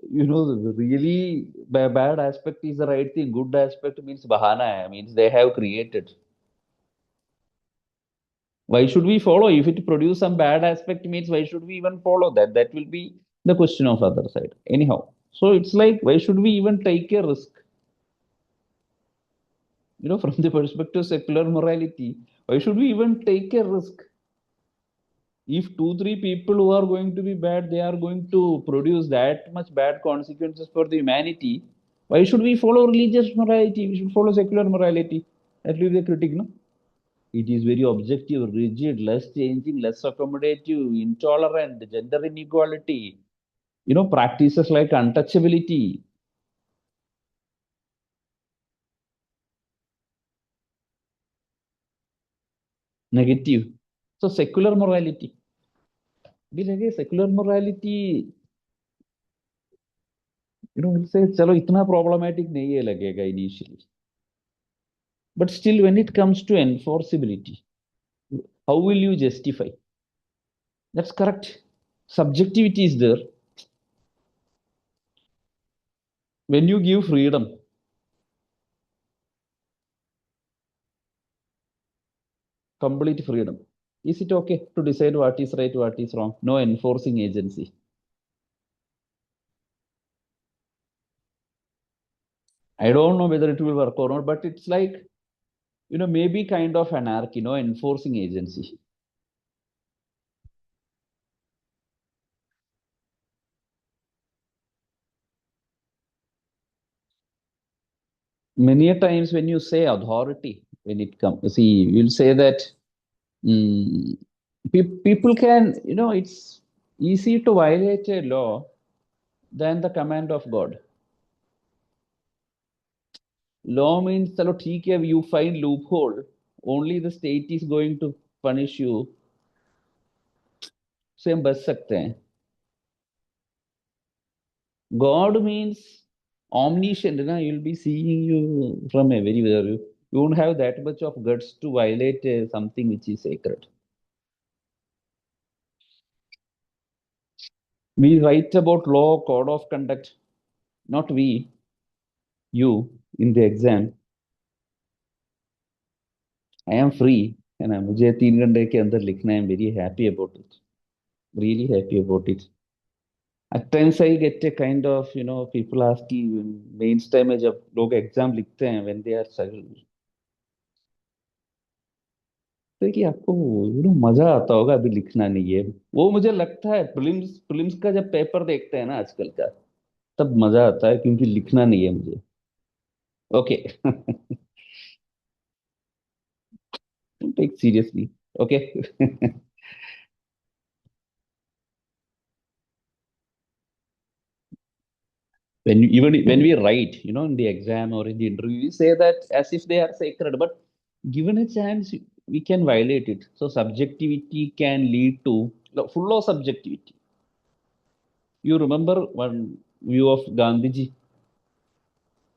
the really bad aspect is the right thing. Good aspect means bahana hai, means they have created. Why should we follow? If it produce some bad aspect means why should we even follow that? That will be the question of other side. Anyhow, so it's like why should we even take a risk? From the perspective of secular morality, why should we even take a risk? If two, three people who are going to be bad, they are going to produce that much bad consequences for the humanity. Why should we follow religious morality? We should follow secular morality. That will be the critic, no? It is very objective, rigid, less changing, less accommodative, intolerant, gender inequality, practices like untouchability, negative. So secular morality. भी लगे secular morality, we'll say चलो इतना problematic नहीं है लगेगा initially. But still, when it comes to enforceability, how will you justify? That's correct. Subjectivity is there. When you give freedom, complete freedom, is it okay to decide what is right, what is wrong? No enforcing agency. I don't know whether it will work or not, but it's like, maybe kind of anarchy, no enforcing agency. Many a times when you say authority, when it comes, see, you'll say that, mm, People can, it's easy to violate a law than the command of God. Law means, चलो ठीक है, you find loophole, only the state is going to punish you, से हम बच सकते हैं. God means omniscient, na? You'll be seeing you from everywhere. You won't have that much of guts to violate something which is sacred. We write about law, code of conduct, not we, you, in the exam. I am free, है ना? मुझे 3 घंटे के अंदर लिखना है. I'm very happy about it. Really happy about it. At times I get a kind of, people asking mains time में जब लोग एग्जाम लिखते हैं when they are struggling, तो कि आपको मजा आता होगा, अभी लिखना नहीं है. वो मुझे लगता है प्रीलिम्स प्रीलिम्स का जब पेपर देखते हैं ना आजकल का, तब मजा आता है, क्योंकि लिखना नहीं है मुझे. Okay. Take seriously. Okay. Even when we write, in the exam or in the interview, we say that as if they are sacred, but given a chance, we can violate it. So subjectivity can lead to full of subjectivity. You remember one view of Gandhiji: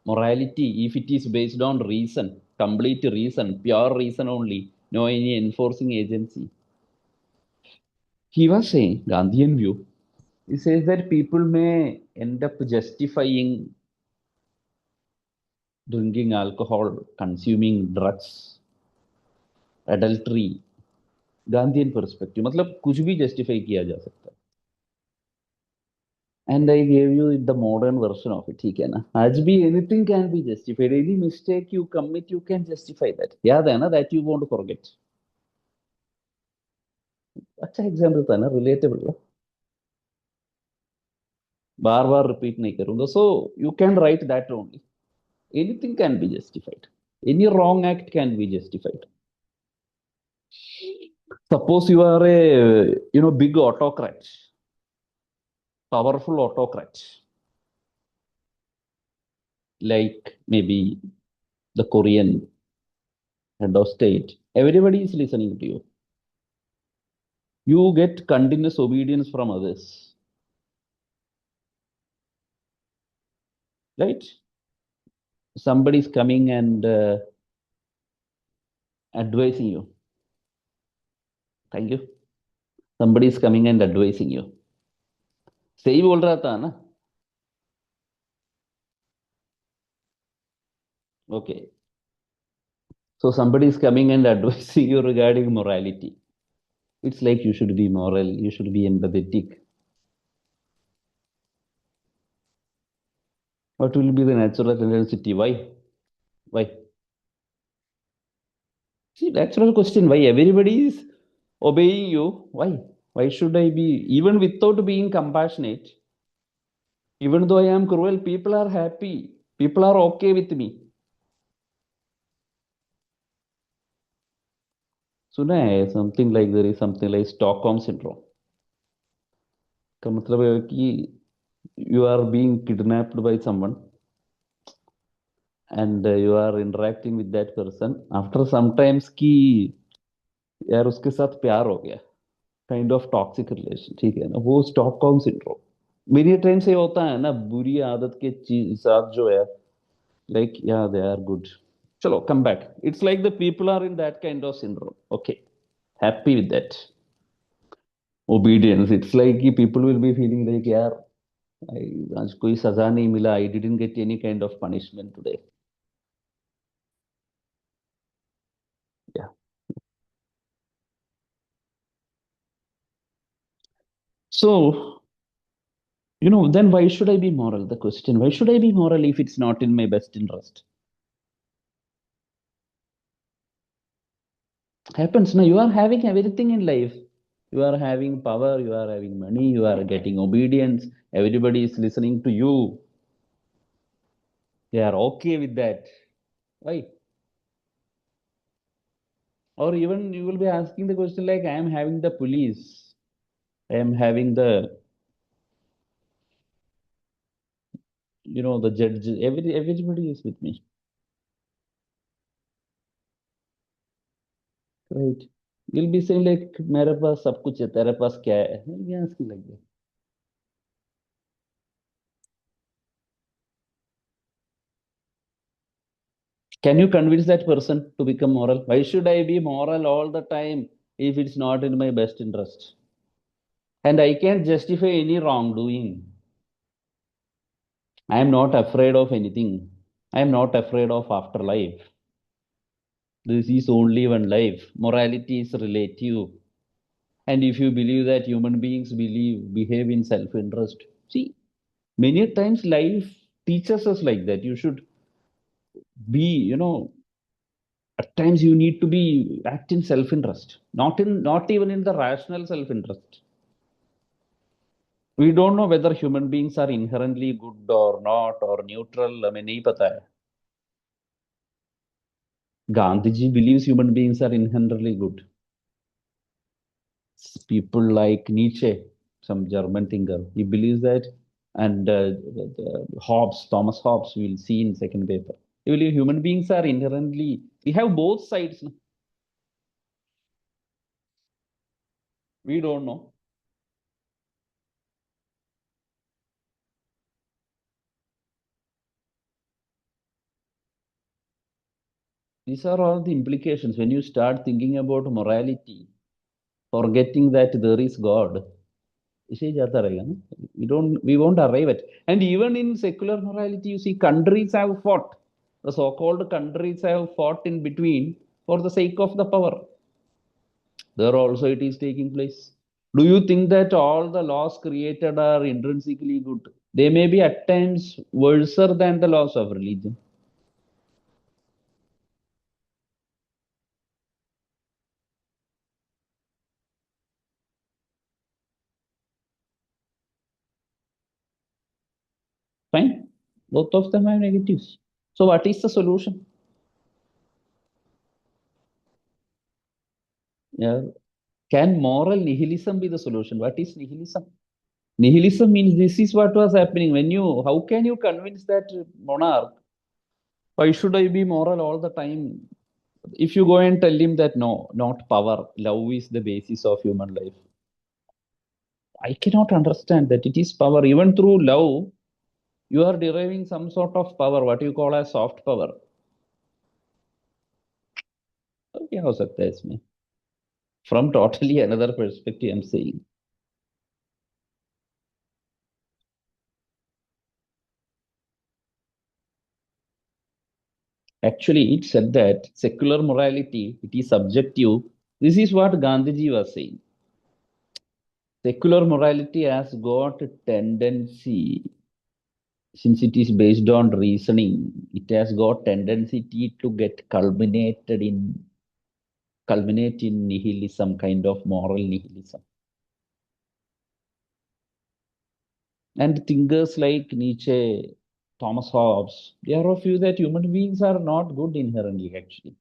morality, if it is based on reason, complete reason, pure reason only, no any enforcing agency. He was saying, Gandhian view, he says that people may end up justifying drinking alcohol, consuming drugs, adultery. Gandhian perspective मतलब कुछ भी justify किया जा सकता है. And I gave you the modern version of it. ठीक है ना? आज भी anything can be justified. Any mistake you commit, you can justify that. याद है ना? That you won't forget. अच्छा एग्जाम्पल था ना, रिलेटेबल. बार बार रिपीट नहीं करूंगा. So you can write that only. Anything can be justified. Any wrong act can be justified. Suppose you are a big autocrat, powerful autocrat, like maybe the Korean head of state. Everybody is listening to you. You get continuous obedience from others, right? Somebody is coming and advising you. Thank you. Somebody is coming and advising you. सही बोल रहा था ना? Okay. So somebody is coming and advising you regarding morality. It's like you should be moral, you should be empathetic. What will be the natural tendency? Why? Why? See, natural question. Why everybody is obeying you? Why? Why should I be, even without being compassionate, even though I am cruel, people are happy. People are okay with me. सुना है something like, there is something like Stockholm syndrome. का मतलब है कि you are being kidnapped by someone and you are interacting with that person. After sometimes कि यार उसके साथ प्यार हो गया, काइंड ऑफ टॉक्सिक रिलेशन. ठीक है ना? वो स्टॉकहोम सिंड्रोम. मेरी टाइम से होता है ना, बुरी आदत के चीज साथ जो है, लाइक या दे आर गुड. चलो come back. It's like the people are in that kind of syndrome. Okay. Happy with that obedience. It's like कि people will be feeling like यार, आज कोई सजा नहीं मिला, I didn't get any kind of punishment today. Yeah. So then why should I be moral? The question, why should I be moral if it's not in my best interest? Happens now. You are having everything in life. You are having power, you are having money, you are getting obedience, everybody is listening to you. They are okay with that. Why? Or even you will be asking the question like, I am having the police, I am having the, the judge, everybody is with me, right? You'll be saying like, मेरे पास सब कुछ है, तेरे पास क्या है? You'll be asking like that. Can you convince that person to become moral? Why should I be moral all the time if it's not in my best interest? And I can't justify any wrongdoing. I am not afraid of anything. I am not afraid of afterlife. This is only one life. Morality is relative. And if you believe that human beings behave in self-interest, see, many times life teaches us like that. You should be, at times you need to be act in self-interest, not even in the rational self-interest. We don't know whether human beings are inherently good or not or neutral. I mean, नहीं पता है. Gandhiji believes human beings are inherently good. People like Nietzsche, some German thinker, he believes that, and Thomas Hobbes, we'll see in second paper. He believe human beings are inherently. We have both sides. No? We don't know. These are all the implications when you start thinking about morality, forgetting that there is God. इसे ही जाता रहेगा ना. We won't arrive at. And even in secular morality, you see, countries have fought. The so-called countries have fought in between for the sake of the power. There also it is taking place. Do you think that all the laws created are intrinsically good? They may be at times worse than the laws of religion. Fine. Both of them have negatives. So what is the solution? Yeah. Can moral nihilism be the solution? What is nihilism? Nihilism means this is what was happening. How can you convince that monarch, why should I be moral all the time? If you go and tell him that no, not power, love is the basis of human life. I cannot understand that it is power. Even through love, you are deriving some sort of power, what you call as soft power. क्या हो सकता है इसमें? From totally another perspective, I'm saying. Actually, it said that secular morality, it is subjective. This is what Gandhiji was saying. Secular morality has got a tendency, since it is based on reasoning, it has got tendency to get culminate in nihilism, kind of moral nihilism. And thinkers like Nietzsche, Thomas Hobbes, they are of view that human beings are not good inherently, actually.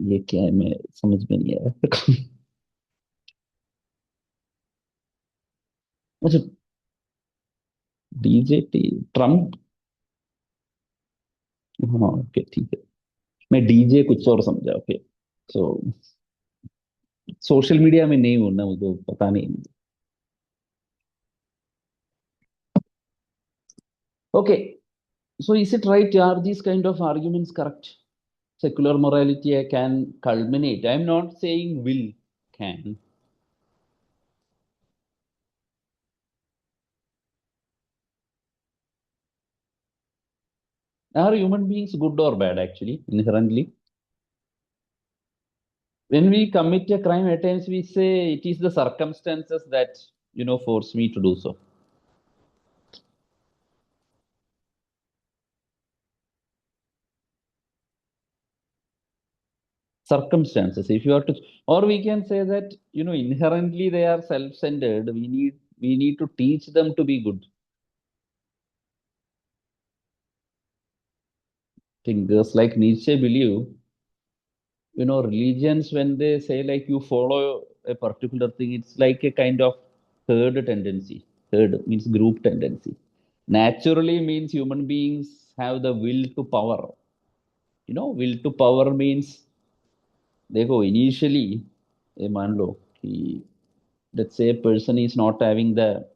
ये क्या है मैं समझ में नहीं आ रहा. अच्छा, DJT Trump. हाँ, ओके, ठीक है. मैं डीजे कुछ और समझा. ओके. सो सोशल मीडिया में नहीं हूं ना, मुझे पता नहीं. Okay. So is it right? Are these kind of arguments correct? Secular morality can culminate. I'm not saying will, can. Are human beings good or bad actually, inherently? When we commit a crime, at times we say it is the circumstances that, force me to do so. Circumstances, if you are to, or we can say that, inherently they are self-centered. We need to teach them to be good. Thinkers like Nietzsche believe, religions, when they say like you follow a particular thing, it's like a kind of herd tendency. Herd means group tendency. Naturally means human beings have the will to power. Will to power means देखो initially ये मान लो कि let's say a person is not having the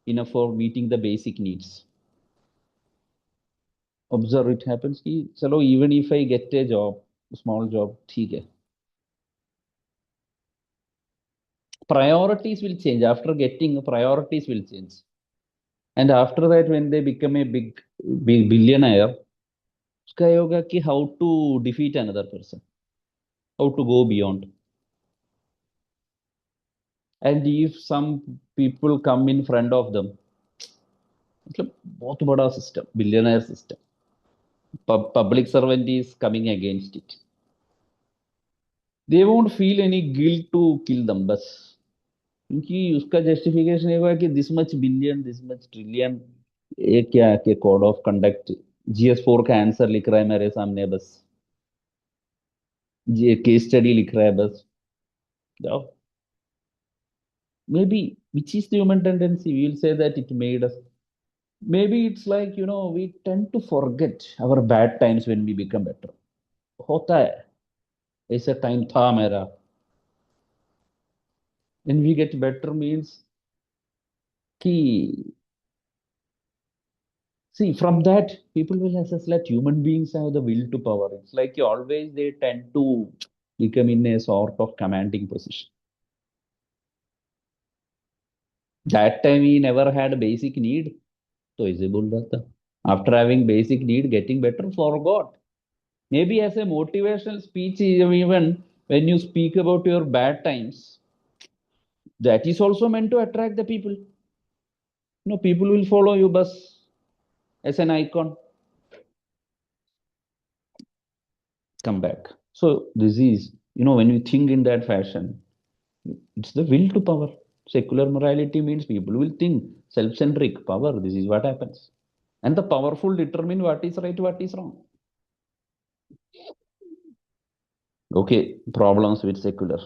enough for meeting the basic needs. Observe it happens कि चलो even if I get a job, small job, ठीक है. Priorities will change after getting priorities will change. And after that when they become a big billionaire, उसका ये होगा कि how to defeat another person, how to go beyond. And if some people come in front of them, मतलब बहुत बड़ा system, billionaire system. Public servant is coming against it. They won't feel any guilt to kill them बस क्योंकि उसका justification ये हुआ कि this much billion this much trillion ये क्या के कोड ऑफ कंडक्ट GS4 का आंसर लिख रहा है मेरे सामने बस ये केस स्टडी लिख रहा है बस जाओ maybe which is the human tendency we will say that it made us maybe it's like we tend to forget our bad times when we become better होता है ऐसा टाइम था मेरा when we get better means कि see, from that, people will assess that human beings have the will to power. It's like always they tend to become in a sort of commanding position. That time he never had basic need, so is able that after having basic need, getting better, forgot. Maybe as a motivational speech, even when you speak about your bad times, that is also meant to attract the people. People will follow you, bus as an icon. Come back. So this is, when you think in that fashion, it's the will to power. Secular morality means people will think self-centric power. This is what happens. And the powerful determine what is right, what is wrong. Okay, problems with secular.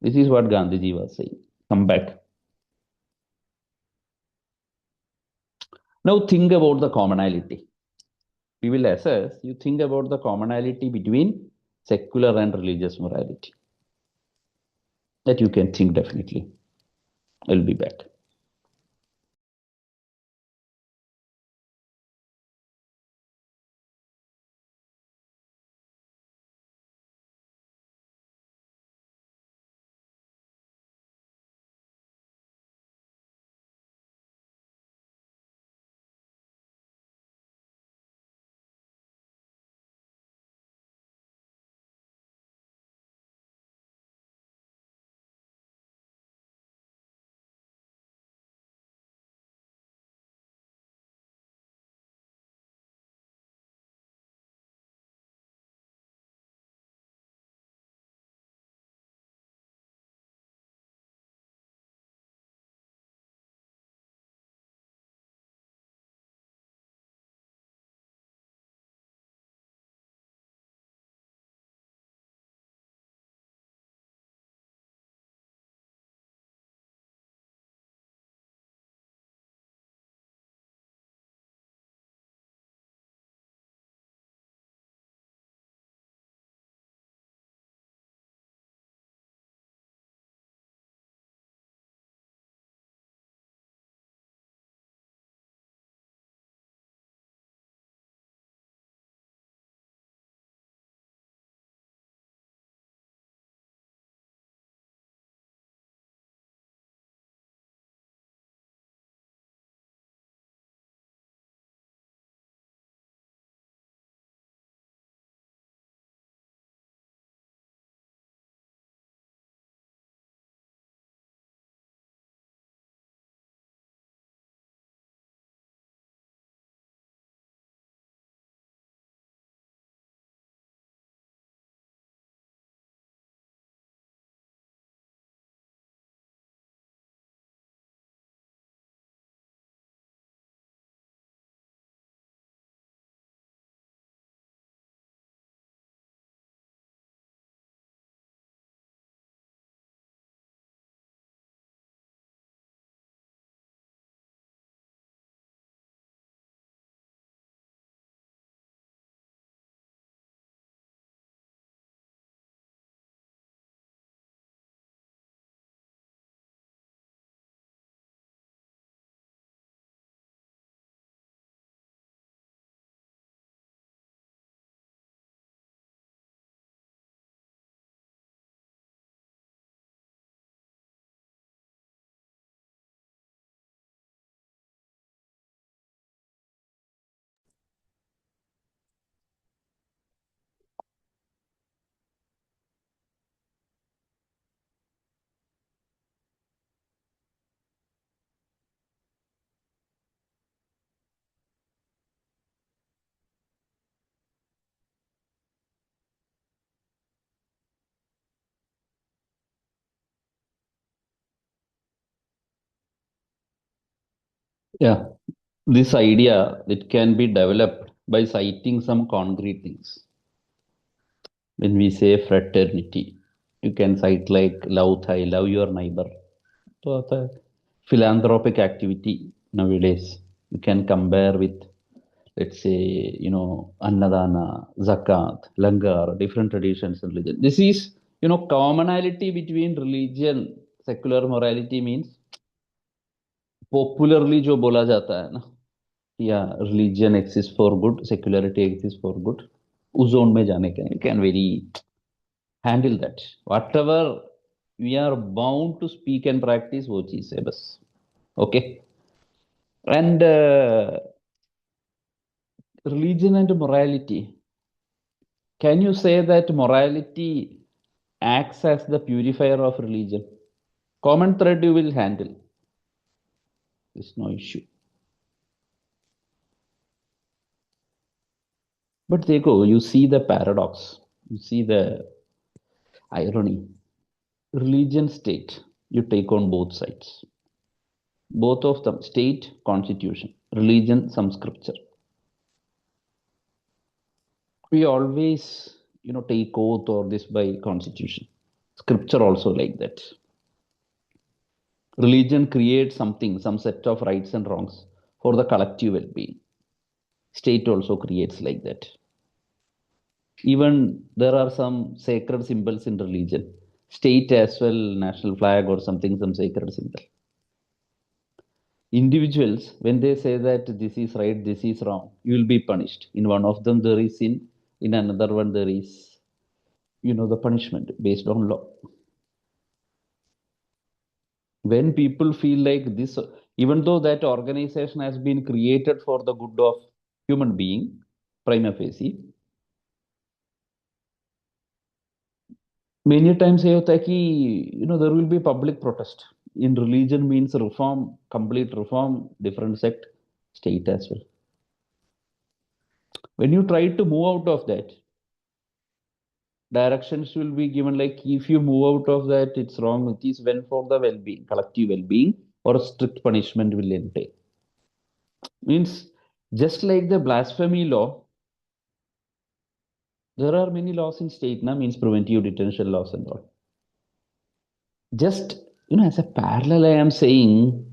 This is what Gandhiji was saying. Come back. Now think about the commonality. We will assess, you think about the commonality between secular and religious morality. That you can think definitely. I'll be back. Yeah, this idea, it can be developed by citing some concrete things. When we say fraternity, you can cite like love Thai, love your neighbor. So the philanthropic activity nowadays, you can compare with, let's say, Annadana, Zakat, Langar, different traditions and religion. This is, commonality between religion, secular morality means popularly जो बोला जाता है ना, या religion exists for good, secularity exists for good, उस zone में जाने के, you can very handle that. Whatever we are bound to speak and practice, वो चीज है बस. Okay. And religion and morality. Can you say that morality acts as the purifier of religion? Common thread you will handle. There's no issue. But देखो, you see the paradox. You see the irony. Religion, state. You take on both sides. Both of them. State, constitution. Religion, some scripture. We always, take oath or this by constitution. Scripture also like that. Religion creates something, some set of rights and wrongs for the collective well-being. State also creates like that. Even there are some sacred symbols in religion. State as well, national flag or something, some sacred symbol. Individuals, when they say that this is right, this is wrong, you will be punished. In one of them there is sin, in another one there is, the punishment based on law. When people feel like this, even though that organization has been created for the good of human being, prima facie, many times ये होता है कि there will be public protest. In religion means reform, complete reform, different sect, state as well. When you try to move out of that, directions will be given like if you move out of that, it's wrong. It is when for the well-being, collective well-being, or strict punishment will entail. Means just like the blasphemy law, there are many laws in state, na, means preventive detention laws and all. Just, as a parallel, I am saying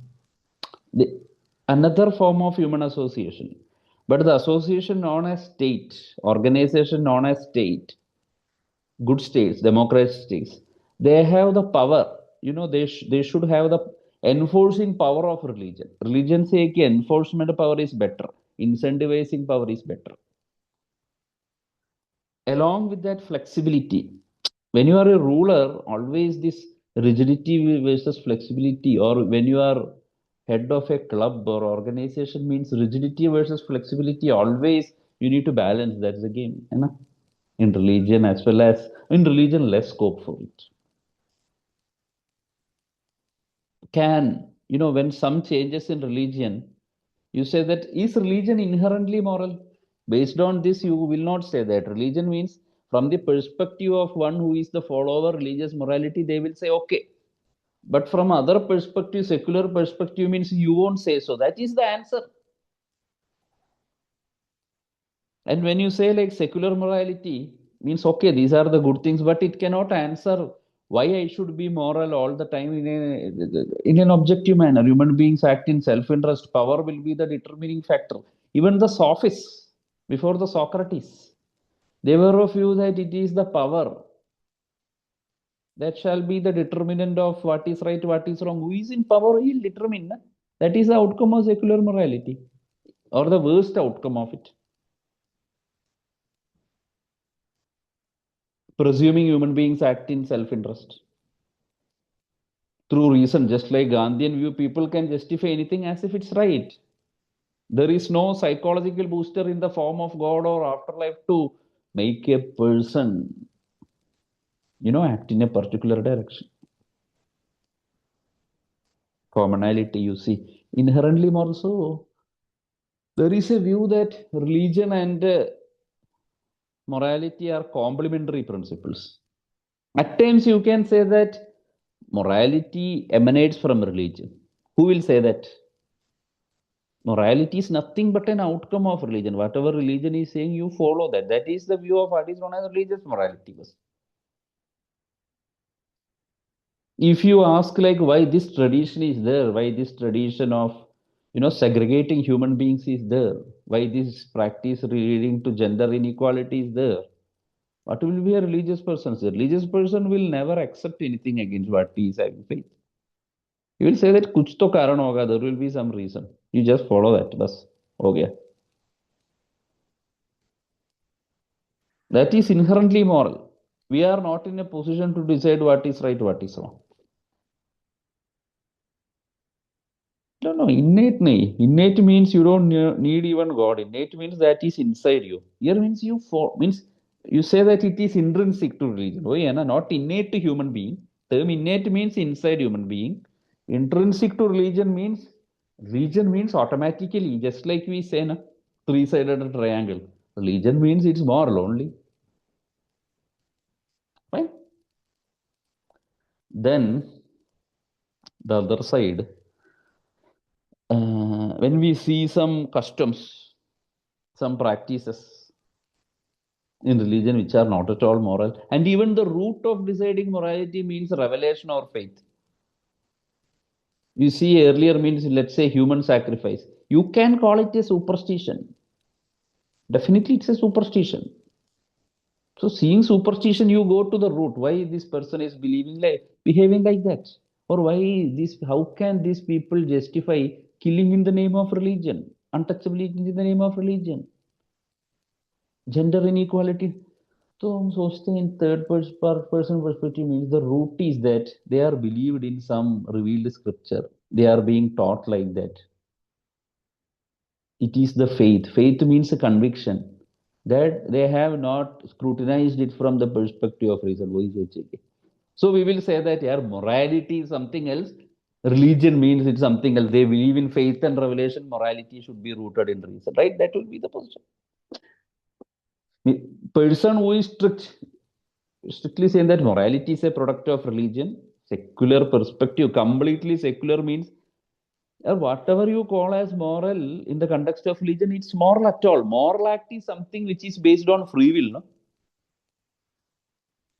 the, another form of human association. But the association known as state, organization known as state, good states, democratic states, they have the power. They should have the enforcing power of religion. Religion say कि enforcement power is better, incentivizing power is better. Along with that flexibility, when you are a ruler, always this rigidity versus flexibility, or when you are head of a club or organization means rigidity versus flexibility, always you need to balance. That's the game, in religion as well as in religion, less scope for it. Can, when some changes in religion, you say that is religion inherently moral? Based on this, you will not say that. Religion means from the perspective of one who is the follower, religious morality, they will say okay. But from other perspective, secular perspective means you won't say so. That is the answer. And when you say like secular morality means okay, these are the good things, but it cannot answer why I should be moral all the time in an objective manner. Human beings act in self-interest. Power will be the determining factor. Even the sophists before the Socrates, they were of view that it is the power that shall be the determinant of what is right, what is wrong. Who is in power, he will determine. Na? That is the outcome of secular morality, or the worst outcome of it. Presuming human beings act in self-interest. Through reason, just like Gandhian view, people can justify anything as if it's right. There is no psychological booster in the form of God or afterlife to make a person, act in a particular direction. Commonality, you see, inherently more so. There is a view that religion and morality are complementary principles. At times, you can say that morality emanates from religion. Who will say that? Morality is nothing but an outcome of religion. Whatever religion is saying, you follow that. That is the view of what is known as religious morality. If you ask like why this tradition is there, why this tradition of segregating human beings is there, why this practice leading to gender inequality is there, what will be a religious person say? Religious person will never accept anything against what he is having faith. He will say that kuch to karan hoga, there will be some reason. You just follow that. Bas, ho gaya. That is inherently moral. We are not in a position to decide what is right, what is wrong. No, no, innate nahi. Innate means you don't need even God. Innate means that is inside you. Here means means you say that it is intrinsic to religion. Oh, yeah, na, not innate to human being. Term innate means inside human being. Intrinsic to religion means automatically, just like we say na, three-sided triangle. Religion means it's moral only. Right? Then the other side, when we see some customs, some practices in religion which are not at all moral, and even the root of deciding morality means revelation or faith. You see, earlier means, let's say, human sacrifice. You can call it a superstition. Definitely, it's a superstition. So, seeing superstition, you go to the root. Why this person is behaving like that? Or why this? How can these people justify killing in the name of religion? Untouchability in the name of religion? Gender inequality. So हम सोचते हैं in person perspective means the root is that they are believed in some revealed scripture. They are being taught like that. It is the faith. Faith means a conviction that they have not scrutinized it from the perspective of reason. So we will say that yeah, morality is something else. Religion means it's something else. They believe in faith and revelation. Morality should be rooted in reason, right? That will be the position. The person who is strictly saying that morality is a product of religion, secular perspective, completely secular means whatever you call as moral in the context of religion, it's moral at all. Moral act is something which is based on free will.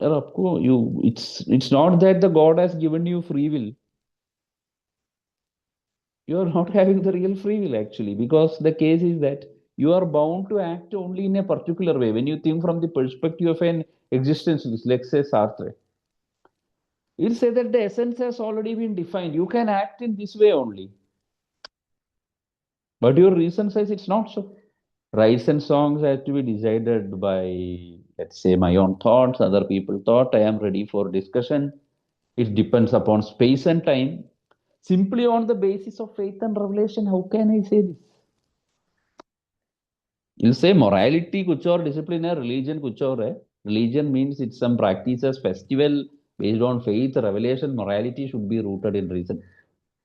No? It's not that the God has given you free will. You are not having the real free will actually, because the case is that you are bound to act only in a particular way. When you think from the perspective of an existentialist, let's say Sartre, he'll say that the essence has already been defined. You can act in this way only. But your reason says it's not so. Rights and songs have to be decided by, let's say, my own thoughts, other people thought. I am ready for discussion. It depends upon space and time. Simply on the basis of faith and revelation, how can I say this? You say morality kuch aur, discipline hai, religion kuch aur hai. Religion means it's some practices, festival based on faith, revelation. Morality should be rooted in reason,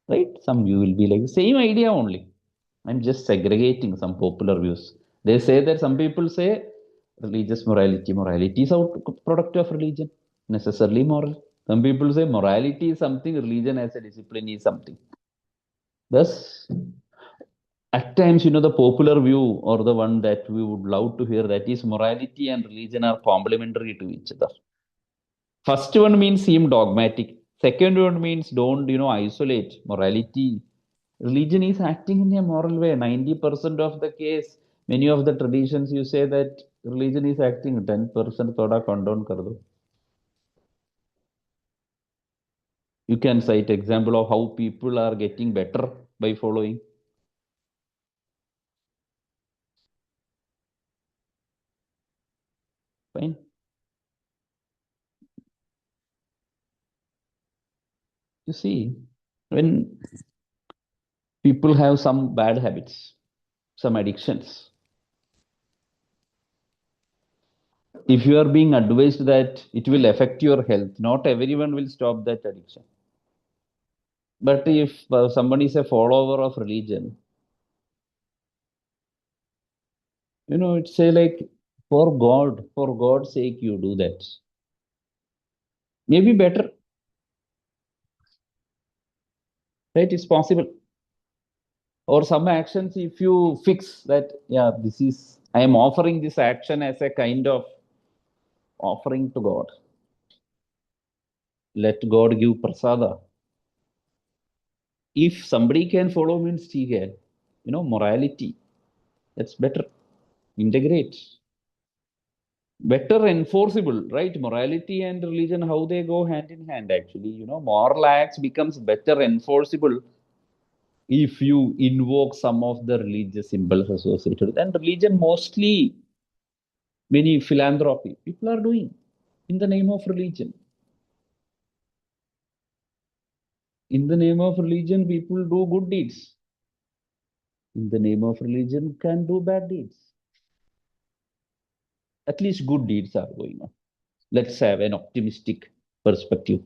right? Some you will be like the same idea only. I'm just segregating some popular views. They say that some people say religious morality, morality is a product of religion, necessarily moral. Some people say morality is something, religion as a discipline is something. Thus, at times, the popular view or the one that we would love to hear that is morality and religion are complementary to each other. First one means seem dogmatic. Second one means don't, isolate morality. Religion is acting in a moral way. 90% of the case, many of the traditions you say that religion is acting 10% thoda condone kar do. You can cite example of how people are getting better by following. Fine. You see, when people have some bad habits, some addictions, if you are being advised that it will affect your health, not everyone will stop that addiction. But if somebody is a follower of religion, it's say like for God's sake, you do that. Maybe better, right? It's possible. Or some actions, if you fix that, yeah, this is, I am offering this action as a kind of offering to God. Let God give prasada. If somebody can follow, means he can. Morality. That's better. Integrate. Better enforceable, right? Morality and religion, how they go hand in hand, actually. Moral acts becomes better enforceable if you invoke some of the religious symbols associated with. And religion, mostly many philanthropy people are doing in the name of religion. In the name of religion, people do good deeds. In the name of religion, can do bad deeds. At least good deeds are going on. Let's have an optimistic perspective.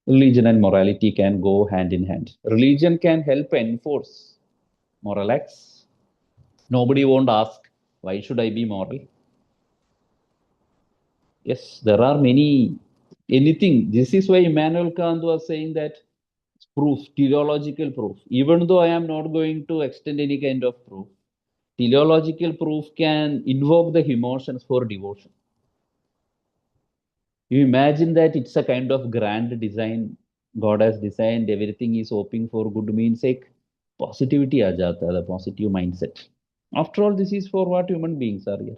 Religion and morality can go hand in hand. Religion can help enforce moral acts. Nobody won't ask, why should I be moral? Yes, there are many, anything. This is why Immanuel Kant was saying that proof, teleological proof. Even though I am not going to extend any kind of proof, teleological proof can invoke the emotions for devotion. You imagine that it's a kind of grand design. God has designed everything is hoping for good means sake. Positivity aa jata hai, the positive mindset. After all, this is for what human beings are here.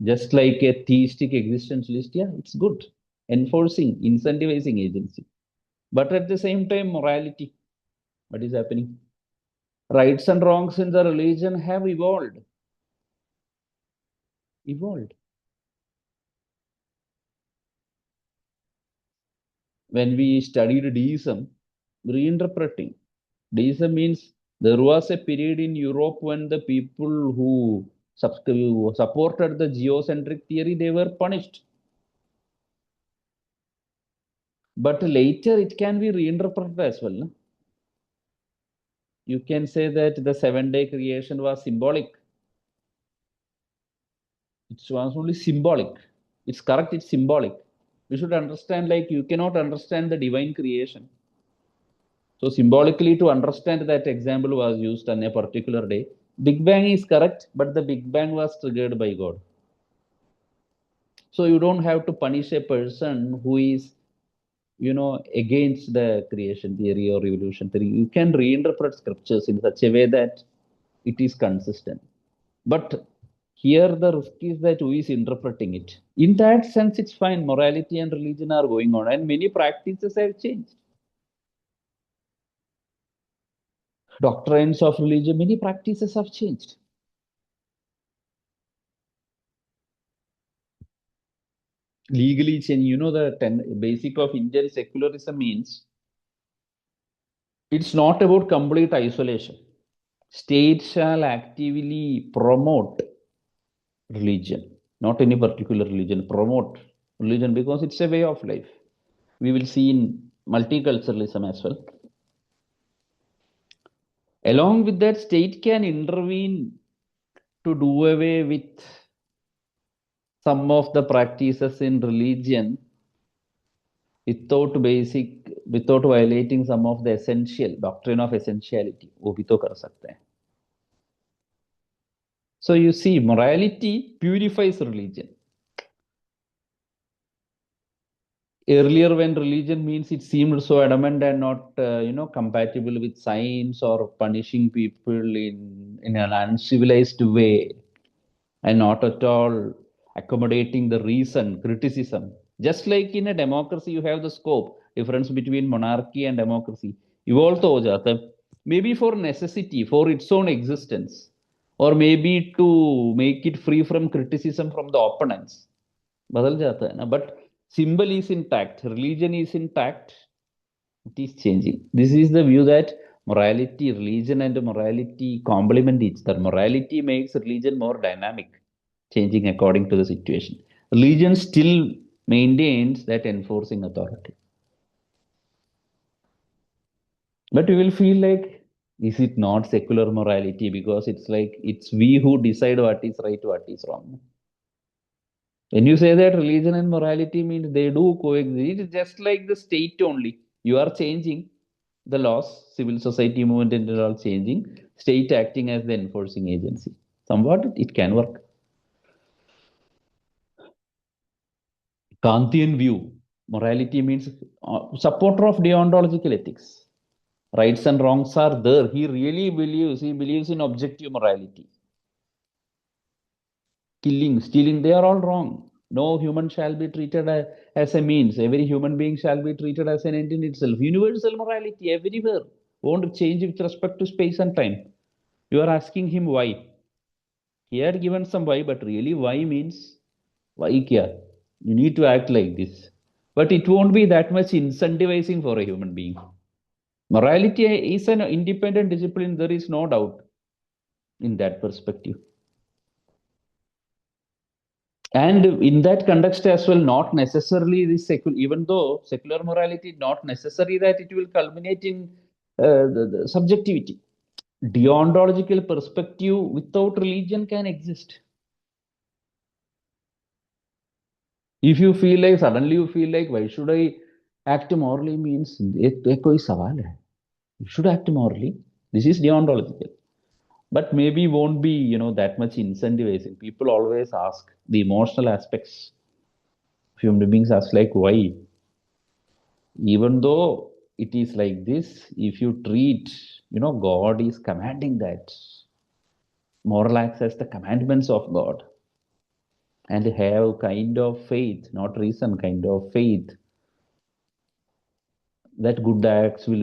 Just like a theistic existentialist, yeah, it's good. Enforcing, incentivizing agency. But at the same time, morality. What is happening? Rights and wrongs in the religion have evolved. Evolved. When we studied deism, reinterpreting. Deism means there was a period in Europe when the people who supported the geocentric theory, they were punished. But later it can be reinterpreted as well. No? You can say that the 7-day creation was symbolic. It was only symbolic. It's correct, it's symbolic. We should understand, like, you cannot understand the divine creation. So symbolically, to understand that example was used on a particular day. Big Bang is correct, but the Big Bang was triggered by God. So you don't have to punish a person who is, against the creation theory or evolution theory. You can reinterpret scriptures in such a way that it is consistent. But here the risk is that who is interpreting it. In that sense, it's fine. Morality and religion are going on, and many practices have changed. Doctrines of religion, many practices have changed. Legally changed. The basic of Indian secularism means it's not about complete isolation. State shall actively promote religion, not any particular religion, promote religion because it's a way of life. We will see in multiculturalism as well. Along with that, state can intervene to do away with some of the practices in religion without violating some of the essential doctrine of essentiality. वो भी तो कर सकते हैं. So you see, morality purifies religion. Earlier, when religion means it seemed so adamant and not, compatible with science or punishing people in an uncivilized way and not at all accommodating the reason, criticism. Just like in a democracy, you have the scope, difference between monarchy and democracy. Evolve to ho jata hai. Maybe for necessity, for its own existence, or maybe to make it free from criticism from the opponents. बदल जाता है ना but symbol is intact, religion is intact, it is changing. This is the view that morality, religion and morality complement each other. Morality makes religion more dynamic, changing according to the situation. Religion still maintains that enforcing authority, but we will feel like, is it not secular morality? Because it's like it's we who decide what is right, what is wrong. When you say that religion and morality means they do coexist, it's just like the state only. You are changing. the laws, civil society movement and all changing, state acting as the enforcing agency. Somewhat it can work. Kantian view, morality means supporter of deontological ethics. Rights and wrongs are there. He believes in objective morality. Killing, stealing, they are all wrong. No human shall be treated as a means. Every human being shall be treated as an end in itself. Universal morality everywhere. Won't change with respect to space and time. You are asking him why. He had given some why, but really why means why kya? You need to act like this. But it won't be that much incentivizing for a human being. Morality is an independent discipline, there is no doubt in that perspective. And in that context as well, not necessarily the secular, even though secular morality, not necessary that it will culminate in the subjectivity. Deontological perspective without religion can exist. If you feel like, suddenly you feel like, why should I act morally means, ये कोई सवाल है. You should act morally. This is deontological. But maybe won't be, that much incentivizing. People always ask the emotional aspects. Human beings ask like, why? Even though it is like this, if you treat, God is commanding that. Moral acts as the commandments of God. And have kind of faith, not reason, kind of faith that good acts will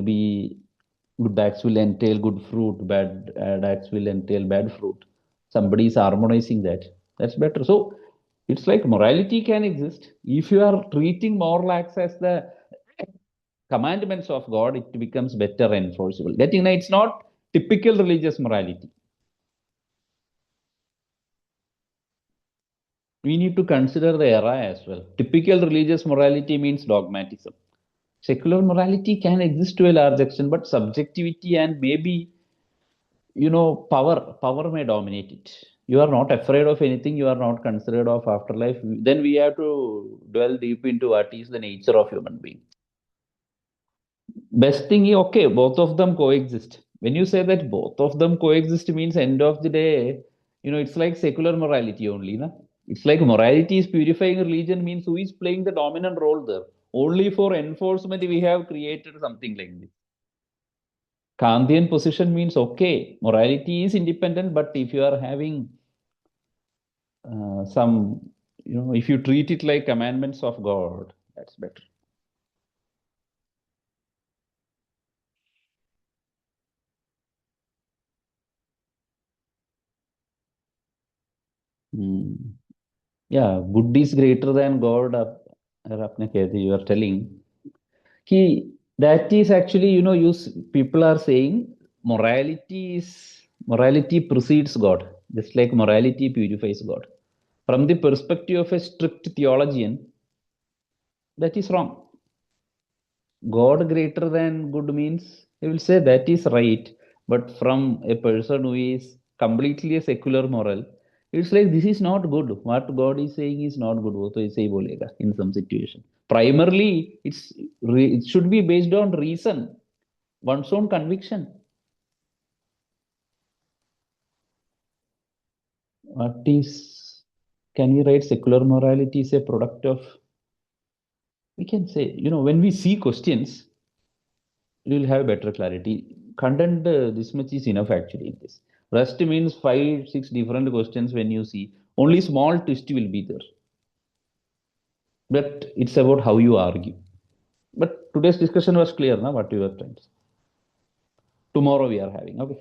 entail good fruit, bad acts will entail bad fruit. Somebody is harmonizing that. That's better. So it's like morality can exist if you are treating moral acts as the commandments of God. It becomes better enforceable. Getting it's not typical religious morality. We need to consider the era as well. Typical religious morality means dogmatism. Secular morality can exist to a large extent, but subjectivity and maybe power may dominate it. You are not afraid of anything, you are not considered of afterlife. Then we have to dwell deep into what is the nature of human being. Best thing is, okay, both of them coexist. When you say that both of them coexist means end of the day, it's like secular morality only, na? It's like morality is purifying religion means who is playing the dominant role there. Only for enforcement we have created something like this. Kantian position means okay, morality is independent, but if you are having some, if you treat it like commandments of God, that's better. Hmm. Yeah, good is greater than God. अगर आपने कह दी, you are telling कि that is actually, people are saying morality precedes God, just like morality purifies God. From the perspective of a strict theologian, that is wrong. God greater than good means he will say that is right, but from a person who is completely a secular moral, it's like this is not good. What God is saying is not good. वो तो ऐसे ही बोलेगा in some situation. Primarily, it should be based on reason, one's own conviction. What is can we write secular morality is a product of, we can say, when we see questions you will have better clarity. Content, this much is enough actually in this. Rest means five, six different questions when you see. Only small twist will be there. But it's about how you argue. But today's discussion was clear, now what you were trying to say. Tomorrow we are having. Okay.